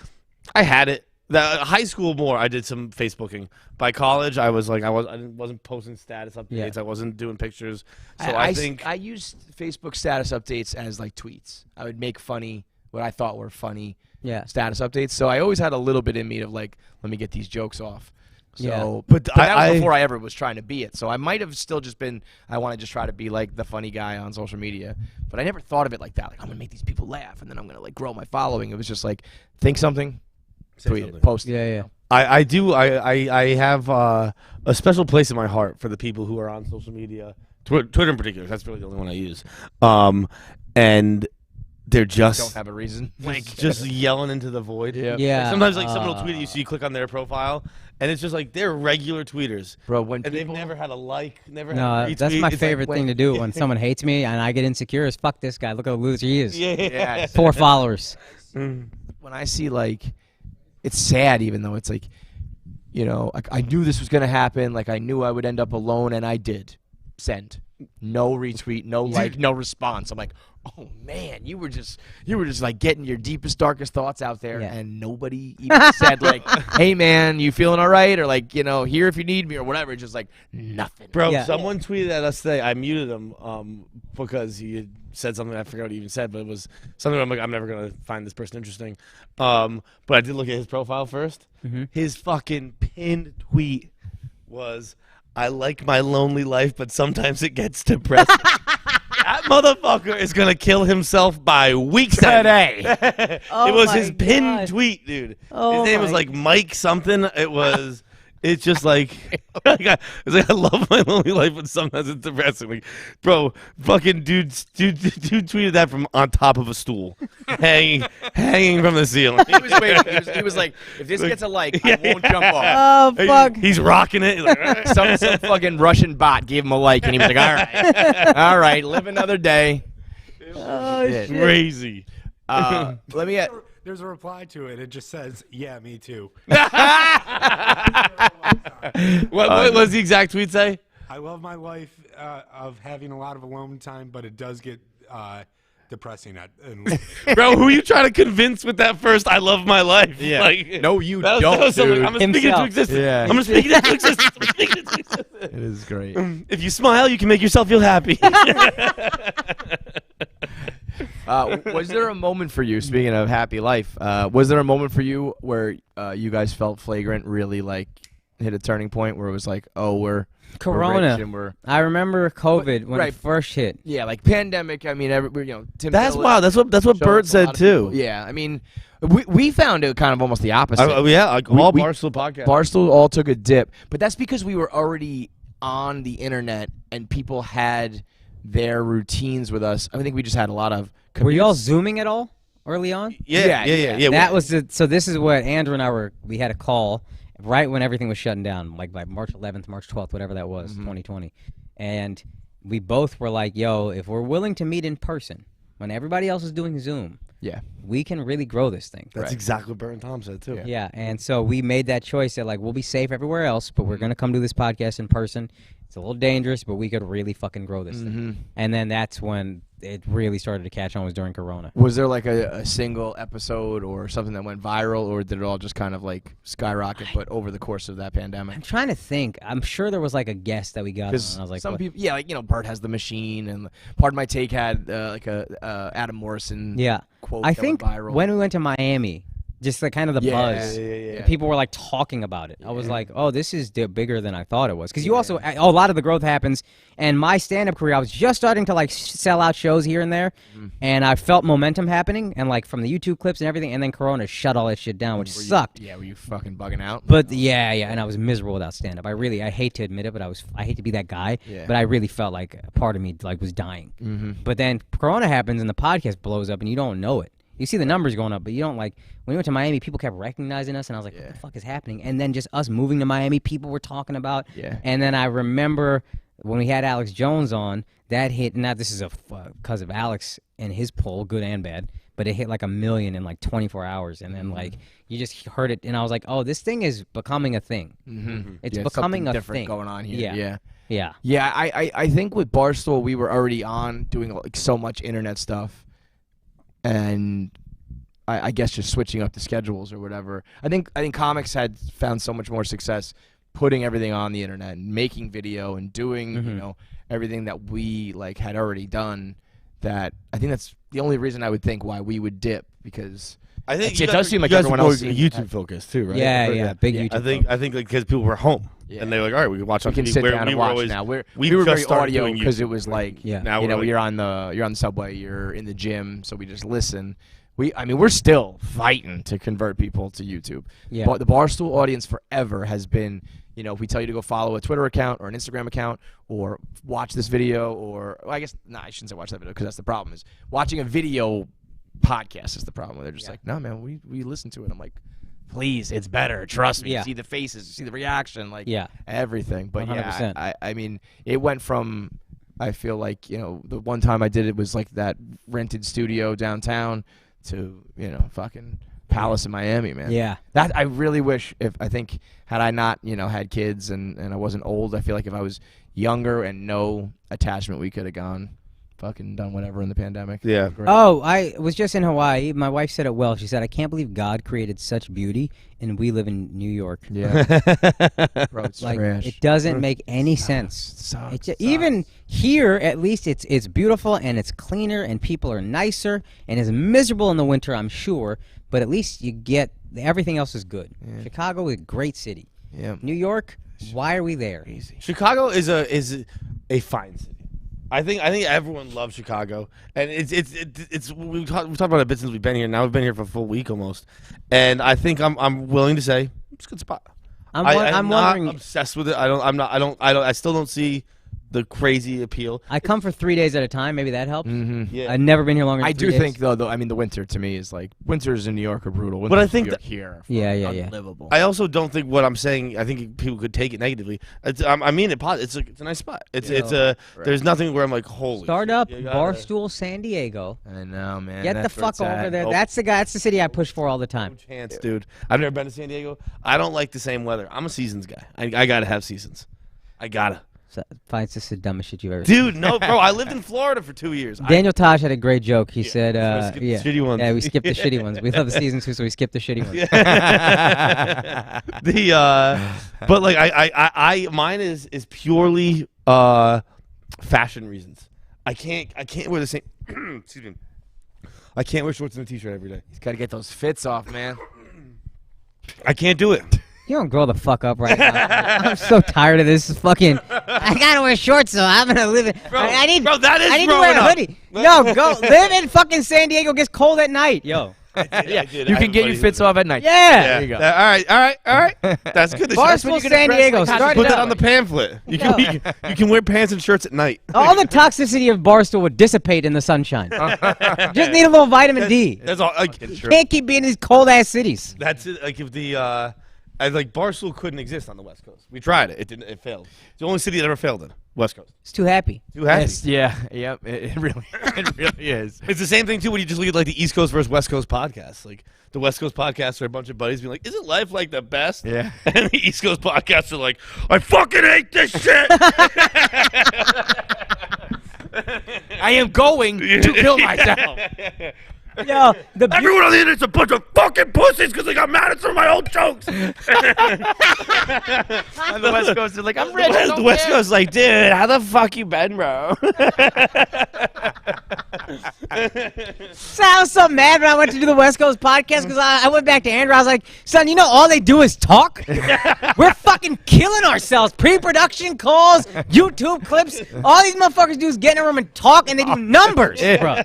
I had it. High school more I did some Facebooking. By college I wasn't posting status updates. Yeah. I wasn't doing pictures. So I think I used Facebook status updates as like tweets. I would make what I thought were funny Yeah. status updates. So I always had a little bit in me of like, let me get these jokes off. So, Yeah. but that was I- before I ever was trying to be it. So I might have still just been, I want to just try to be like the funny guy on social media. But I never thought of it like that. Like, I'm going to make these people laugh and then I'm going to like grow my following. It was just like, think something, tweet something. it, post it. Yeah. I have a special place in my heart for the people who are on social media, Twitter in particular. That's really the only one I use. And they're just Don't have a reason. just yelling into the void. Yeah. Yeah. Like, sometimes like someone will tweet at you, so you click on their profile, and it's just like they're regular tweeters, Bro, when and they've people, never had a like, never had No, a retweet. that's my It's favorite like, thing to do when someone hates me and I get insecure is fuck this guy. Look how loser he is. yeah, 4 followers. Mm. when I see like, it's sad even though it's like, like I knew this was gonna happen. Like I knew I would end up alone, and I did. Send. No retweet, no like, no response. I'm like, oh man, you were just like getting your deepest, darkest thoughts out there, Yeah. and nobody even said like, hey man, you feeling all right, or like here if you need me or whatever. It's just like nothing. Bro, Yeah. someone tweeted at us today. I muted him because he had said something. I forgot what he even said, but it was something I'm like, I'm never going to find this person interesting. But I did look at his profile first. Mm-hmm. His fucking pinned tweet was, I like my lonely life, but sometimes it gets depressing. That motherfucker is going to kill himself by week's end. Today. Oh it was my his pinned God. tweet, dude. Oh his name was my- like Mike something. It was It's just like, it's like I love my lonely life, but sometimes it's depressing. Like, bro, fucking dude tweeted that from on top of a stool, hanging from the ceiling. He was like, if this gets a like, I won't jump off. Oh fuck! He's rocking it. He's like, Some fucking Russian bot gave him a like, and he was like, all right, live another day. Oh Shit. shit! crazy. Let me get. There's a reply to it. It just says, "Yeah, me too." What does the exact tweet say? I love my life of having a lot of alone time, but it does get depressing Bro, who are you trying to convince with that first? I love my life. Yeah. Like, No, you that was- don't, that was something- dude. I'm gonna speak it into existence. Yeah. I'm gonna speak it into existence. I'm gonna speak it into existence. It is great. If you smile, you can make yourself feel happy. Was there a moment for you, speaking of happy life, was there a moment for you where you guys felt Flagrant really like hit a turning point where it was like, oh, we're Corona. rich and we're I remember COVID when right. it first hit. yeah, like pandemic. I mean, Tim. That's Dillon wild. That's what showed Bert us a said lot of too. people. Yeah, I mean, we found it kind of almost the opposite. Yeah, like We- all we- Barstool podcasts. Barstool all took a dip, but that's because we were already on the internet and people had their routines with us. I think we just had a lot of. Were you all commutes. zooming at all early on? Yeah. That was the. So this is what Andrew and I were. We had a call right when everything was shutting down, like by March 11th, March 12th, whatever that was, 2020, and we both were like, "Yo, if we're willing to meet in person when everybody else is doing Zoom, Yeah. we can really grow this thing." That's exactly what Bert and Tom said too. Yeah, and so we made that choice that like we'll be safe everywhere else, but we're gonna come do this podcast in person. It's a little dangerous, but we could really fucking grow this thing. And then that's when it really started to catch on, was during Corona. Was there like a single episode or something that went viral, or did it all just kind of like skyrocket, but over the course of that I'm pandemic? trying to think. I'm sure there was like a guest that we got on. Because And I was like, some what? people, yeah, like Bert has the machine, and Pardon My Take had like a Adam Morrison. Yeah, quote I that think went viral. when we went to Miami, just the kind of the buzz. Yeah. People were like talking about it. I was like, "Oh, this is bigger than I thought it was." Because you also, a lot of the growth happens. And my stand-up career, I was just starting to like sell out shows here and there, and I felt momentum happening, and like from the YouTube clips and everything. And then Corona shut all that shit down, which sucked. Yeah, were you fucking bugging out? But yeah, and I was miserable without stand-up. I hate to admit it, but I hate to be that guy. Yeah. But I really felt like a part of me like was dying. But then Corona happens and the podcast blows up, and you don't know it. You see the numbers going up, but you don't like. When we went to Miami, people kept recognizing us, and I was like, "What the fuck is happening?" And then just us moving to Miami, people were talking about. Yeah. And then I remember when we had Alex Jones on, that hit. Now this is because of Alex and his poll, good and bad, but it hit like 1 million in like 24 hours, and then like you just heard it, and I was like, "Oh, this thing is becoming a thing. It's Yeah, becoming something a different thing going on here. Yeah. Yeah. Yeah." I think with Barstool we were already on doing like so much internet stuff, and I guess just switching up the schedules or whatever. I think comics had found so much more success putting everything on the internet and making video and doing everything that we like had already done. That I think that's the only reason I would think why we would dip, because I think it does seem like you guys everyone were else more seemed- YouTube focused too, right? Yeah, big Yeah. YouTube. I think like because people were home and they were like, all right, we can watch we on can TV. sit Where down we and were watch always- now. We we were just very started audio doing because YouTube. it was like Yeah. Now we're like, you're on the subway, you're in the gym, so we just listen. We're still fighting to convert people to YouTube. Yeah. But the Barstool audience forever has been, if we tell you to go follow a Twitter account or an Instagram account or watch this video, or I shouldn't say watch that video because that's the problem. Is watching a video podcast is the problem. They're just like, no, man, we listen to it. I'm like, please, it's better. Trust me. Yeah. See the faces, see the reaction, like Yeah. everything. But 100%. I mean, it went from, I feel like, the one time I did it was like that rented studio downtown to, fucking Palace in Miami, man. Yeah. That I really wish had I not, had kids and I wasn't old, I feel like if I was younger and no attachment, we could have gone fucking done whatever in the pandemic. Yeah. Great. Oh, I was just in Hawaii. My wife said it well. She said, "I can't believe God created such beauty, and we live in New York." Yeah. Bro, it's Like trash. it doesn't make any sense. Sucks. Even here, at least it's beautiful and it's cleaner and people are nicer and it's miserable in the winter, I'm sure. But at least you get everything else is good. Chicago is a great city. Yeah. New York, why are we there? Chicago is a fine city. I think everyone loves Chicago, and it's we've talked about it a bit since we've been here. Now we've been here for a full week almost, and I think I'm willing to say it's a good spot. I'm not wondering. obsessed with it. I still don't see the crazy appeal. I come for 3 days at a time. Maybe that helps. Yeah. I've never been here longer than I 3 do days. think though, I mean, the winter to me is like winters in New York are brutal. But I Winters think in New York that- here, are Yeah. unlivable. I also don't think what I'm saying. I think people could take it negatively. I mean it. It's a nice spot. There's nothing where I'm like, holy. Start shit, up you gotta- Barstool, San Diego. I know, man. Get the That's where fuck it's at. over there. Nope. That's the city I push for all the time. Chance, dude. I've never been to San Diego. I don't like the same weather. I'm a seasons guy. I gotta have seasons. I gotta. So, finds this the dumbest shit you've ever seen. Dude, no, bro. I lived in Florida for 2 years. Daniel Tosh had a great joke. He said, so skip the yeah. shitty ones. Yeah, we skipped the shitty ones. We love the seasons too, so we skipped the shitty ones. But like I mine is purely fashion reasons. I can't wear the same. Excuse me. I can't wear shorts and a t-shirt every day. He's got to get those fits off, man. I can't do it. You don't grow the fuck up right now. I'm so tired of this fucking. I gotta wear shorts, so I'm gonna live in. I need. Bro, that is I need to wear a growing up. hoodie. No, go live in fucking San Diego. It gets cold at night, yo. Yeah, did. you I can get your had fits off at night. Yeah. There you go. All right. That's good. Barstool, San Diego. Start Put it that up. on the pamphlet. You can wear pants and shirts at night. All the toxicity of Barstool would dissipate in the sunshine. Just need a little vitamin D. That's all. Like, Can't keep being in these cold ass cities. that's it. Like if the Barstool couldn't exist on the West Coast. We tried it. It didn't. It failed. It's the only city that ever failed in West Coast. It's too happy. Too happy. Yes, yeah, yep. It really is. It's the same thing too when you just look at like the East Coast versus West Coast podcasts. Like the West Coast podcasts are a bunch of buddies being like, "Isn't life like the best?" Yeah. And the East Coast podcasts are like, "I fucking hate this shit." I am going to kill myself. Yo, the Everyone on the internet's a bunch of fucking pussies because they got mad at some of my old jokes. On the West Coast, they're like, I'm rich. The West Coast is like, dude, how the fuck you been, bro? So I was so mad when I went to do the West Coast podcast because I went back to Andrew. I was like, son, you know all they do is talk? We're fucking killing ourselves. Pre-production calls, YouTube clips. All these motherfuckers do is get in a room and talk, and they do numbers, bro.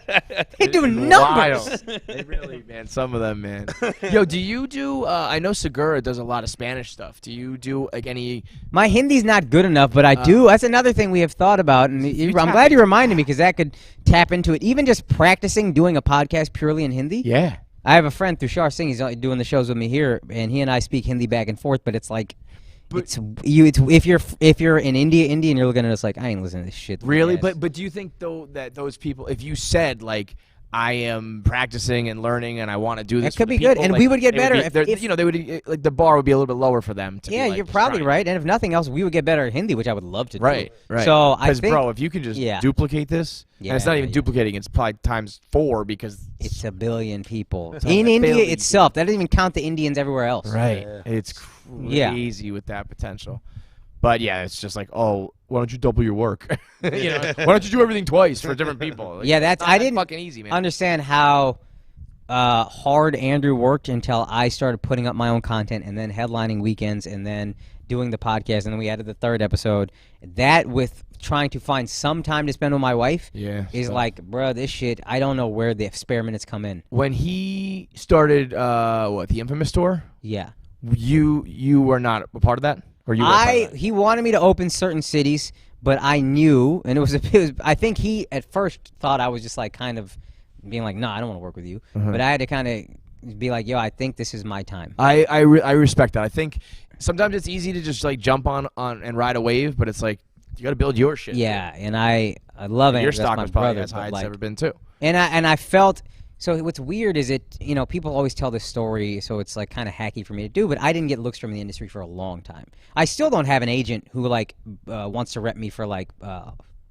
They do numbers. They really, man. Some of them, man. Yo, do you do? I know Segura does a lot of Spanish stuff. Do you do like any? My Hindi's not good enough, but I do. That's another thing we have thought about, and I'm glad you reminded me because that could tap into it. Even just practicing doing a podcast purely in Hindi. Yeah. I have a friend, Tushar Singh. He's doing the shows with me here, and he and I speak Hindi back and forth. But it's like, if you're in Indian, you're looking at us like, I ain't listening to this shit. Really? Yes. But do you think though that those people, if you said like, I am practicing and learning and I want to do this, That could for the be good, people, and like, we would get they better be- if- they're- if- they would like the bar would be a little bit lower for them. To Yeah, be, like, you're just probably trying. right. And if nothing else, we would get better at Hindi, which I would love to do. Right. So I think bro, if you can just yeah. duplicate this, and it's not even Yeah. duplicating; it's probably times 4 because it's a billion people It's in a India billion itself. That doesn't even count the Indians everywhere else. right. It's Yeah. crazy with that potential. But yeah, it's just like, oh, why don't you double your work? You know, why don't you do everything twice for different people? Like, Yeah, that's it's not I that didn't fucking easy, man. understand how hard Andrew worked until I started putting up my own content and then headlining weekends and then doing the podcast, and then we added the third episode. That with trying to find some time to spend with my wife Yeah, is so- like, bruh, this shit, I don't know where the spare minutes come in. When he started, the Infamous tour, Yeah. you were not a part of that, or you? Were a part of that? He wanted me to open certain cities, but I knew, and it was I think he at first thought I was just like kind of being like, no, I don't want to work with you. But I had to kind of be like, yo, I think this is my time. I respect that. I think sometimes it's easy to just like jump on and ride a wave, but it's like you got to build your shit. Yeah, and I love Andrew. Your That's stock my was probably brother, as high but, as like, it's ever been too. And I felt so. What's weird is people always tell this story, so it's like kind of hacky for me to do. But I didn't get looks from the industry for a long time. I still don't have an agent who like wants to rep me for like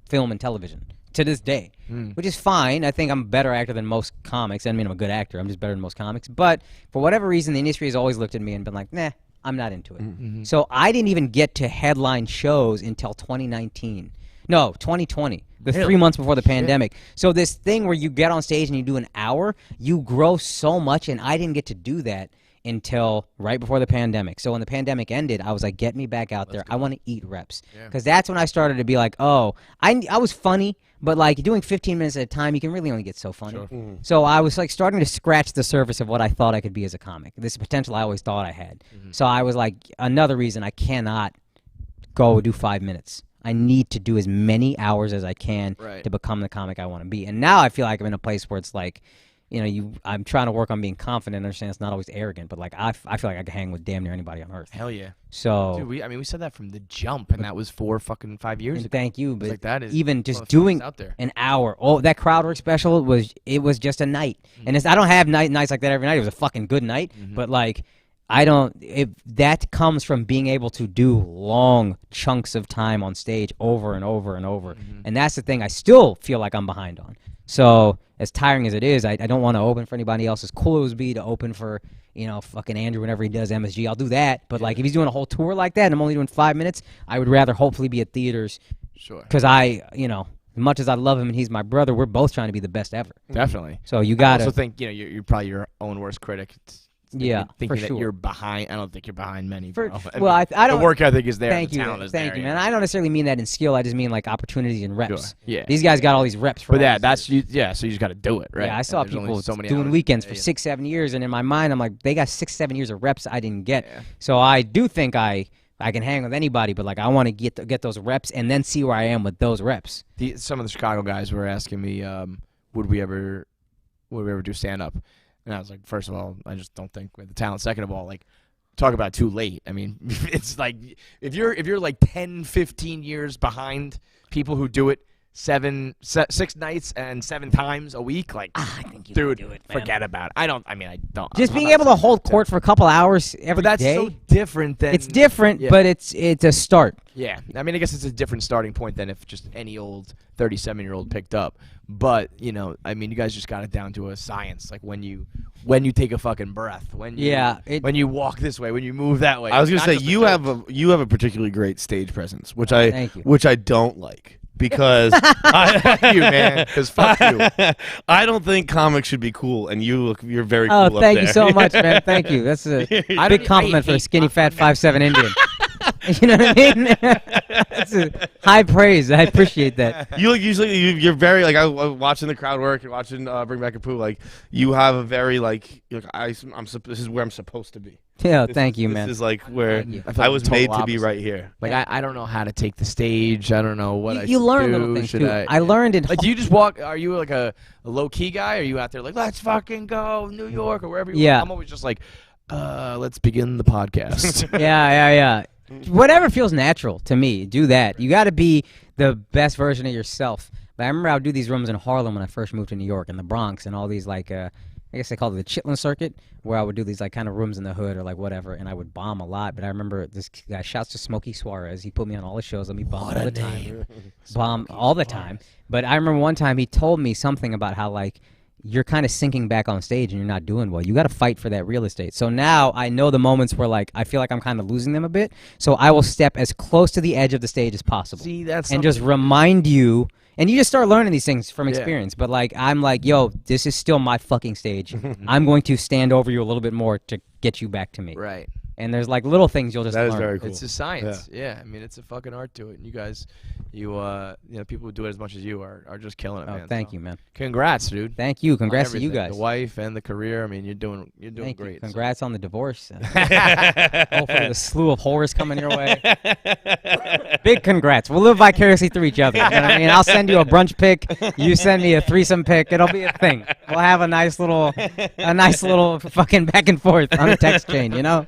film and television to this day, which is fine. I think I'm a better actor than most comics. I mean, I'm a good actor. I'm just better than most comics. But for whatever reason, the industry has always looked at me and been like, nah, I'm not into it. So I didn't even get to headline shows until 2019. No, 2020. The 3 months before the pandemic. So this thing where you get on stage and you do an hour, you grow so much, and I didn't get to do that until right before the pandemic. So when the pandemic ended, I was like, get me back out there. I want to eat reps. Because that's when I started to be like, oh, I was funny, but like doing 15 minutes at a time, you can really only get so funny. Mm-hmm. So I was like starting to scratch the surface of what I thought I could be as a comic. This potential I always thought I had. So I was like, another reason I cannot go do 5 minutes. I need to do as many hours as I can to become the comic I want to be. And now I feel like I'm in a place where it's like, I'm trying to work on being confident and understand it's not always arrogant, but like I feel like I can hang with damn near anybody on earth. Hell yeah. So Dude, we said that from the jump, and that was 5 years ago. Thank you, but like that is even just one of the doing funniest out there. an hour. Oh, that crowd work special was just a night, and I don't have nights like that every night. It was a fucking good night, but like that comes from being able to do long chunks of time on stage over and over and over, and that's the thing I still feel like I'm behind on. So as tiring as it is, I don't want to open for anybody else. As cool as it would be to open for, fucking Andrew whenever he does MSG, I'll do that. But like if he's doing a whole tour like that and I'm only doing 5 minutes, I would rather hopefully be at theaters. Sure. Because as much as I love him and he's my brother, we're both trying to be the best ever. Definitely. So you I got also to. think you're probably your own worst critic. Thinking for that sure. you're behind. I don't think you're behind many. For- bro. well, I don't. The work ethic is there. Thank the you, talent is thank there, you, man. I don't necessarily mean that in skill. I just mean like opportunities and reps. Sure. Yeah. These guys got all these reps. For But all that's these years. you. Yeah. So you just got to do it, right? Yeah, I saw And there's only people so many doing hours. weekends Yeah, for yeah. 6-7 years, and in my mind, I'm like, they got 6-7 years of reps I didn't get. Yeah. So I do think I can hang with anybody, but like I want to get those reps and then see where I am with those reps. Some of the Chicago guys were asking me, would we ever do stand up? And I was like, first of all, I just don't think we have the talent. Second of all, like, talk about too late. I mean, it's like if you're like 10, 15 years behind people who do it 6 nights and 7 times a week, like, I think you dude, can do it, man. forget about it. I don't. Just I'm being not able to saying hold that court for a couple hours every But that's day. so different than It's different, Yeah. but it's a start. Yeah, I mean, I guess it's a different starting point than if just any old 37-year-old picked up. But I mean, you guys just got it down to a science. Like when you take a fucking breath, when you walk this way, when you move that way. I was gonna Not say just a you coach. have a particularly great stage presence, which Thank you. I don't like because Fuck you, man. Because fuck you. I don't think comics should be cool, and you're very cool Oh, up thank you there. so much, man. Thank you. That's a big compliment for a hate skinny, fat 5'7" Indian. You know what I mean? That's a high praise. I appreciate that. You're very like I watching the crowd work and watching Bring Back a Pooh. Like you have a very like this is where I'm supposed to be. Yeah, thank you, man. This is like where Thank you. I feel I like was the made total to be opposite. right here. Like I don't know how to take the stage. I don't know what I should You learn do. little things Should too. I learned in Like, do you just walk? Are you like a low key guy? Or are you out there like, let's fucking go New York or wherever you Yeah. want? I'm always just like, let's begin the podcast. Yeah. Whatever feels natural to me, do that. You got to be the best version of yourself. But I remember I would do these rooms in Harlem when I first moved to New York and the Bronx and all these like, I guess they call it the Chitlin Circuit, where I would do these like kind of rooms in the hood or like whatever, and I would bomb a lot. But I remember this guy, shouts to Smokey Suarez. He put me on all his shows, let me bomb all the time. Bomb all the time. But I remember one time he told me something about how like, you're kind of sinking back on stage and you're not doing well. You got to fight for that real estate. So now I know the moments where like I feel like I'm kind of losing them a bit. So I will step as close to the edge of the stage as possible. See, that's and just remind you. And you just start learning these things from experience. But like I'm like, yo, this is still my fucking stage. I'm going to stand over you a little bit more to get you back to me. right. And there's like little things you'll just That learn. is very cool. It's a science. Yeah. I mean, it's a fucking art to it. And you guys, people who do it as much as you are just killing it, Oh, man. thank So, you, man. Congrats, dude. Thank you. On Congrats to you everything. guys. The wife and the career. I mean, you're doing Thank great. you. so- Congrats on the divorce. Hopefully the slew of horrors coming your way. Big congrats. We'll live vicariously through each other. You know what I mean? I'll send you a brunch pic. You send me a threesome pic. It'll be a thing. We'll have a nice little fucking back and forth on the text chain, you know?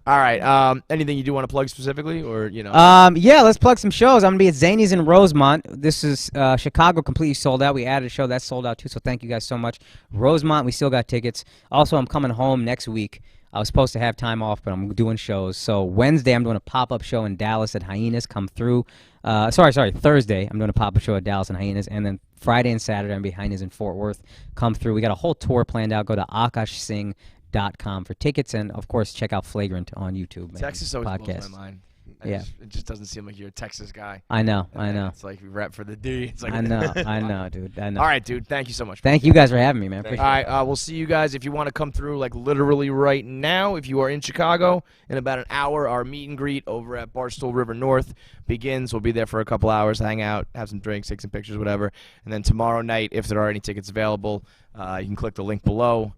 All right. Anything you do want to plug specifically, or Yeah, let's plug some shows. I'm gonna be at Zany's in Rosemont. This is Chicago completely sold out. We added a show that's sold out too, so thank you guys so much. Rosemont, we still got tickets. Also, I'm coming home next week. I was supposed to have time off, but I'm doing shows. So Wednesday, I'm doing a pop-up show in Dallas at Hyenas. Come through. Thursday, I'm doing a pop-up show at Dallas and Hyenas, and then Friday and Saturday, I'm behind Hyenas in Fort Worth. Come through. We got a whole tour planned out. Go to AkaashSingh.com for tickets, and of course check out Flagrant on YouTube. Texas always blows podcast. my mind. Yeah. It just doesn't seem like you're a Texas guy. I know. It's like we rep for the D. It's like I know, dude. I know. All right, dude. Thank you so much. Thank you guys for having me, man. All Appreciate right, we'll see you guys if you want to come through, like literally right now. If you are in Chicago, in about an hour, our meet and greet over at Barstool River North begins. We'll be there for a couple hours, hang out, have some drinks, take some pictures, whatever. And then tomorrow night, if there are any tickets available, you can click the link below.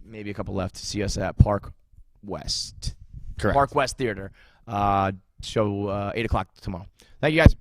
Maybe a couple left to see us at Park West. Correct. Park West Theater. Show 8 o'clock tomorrow. Thank you, guys.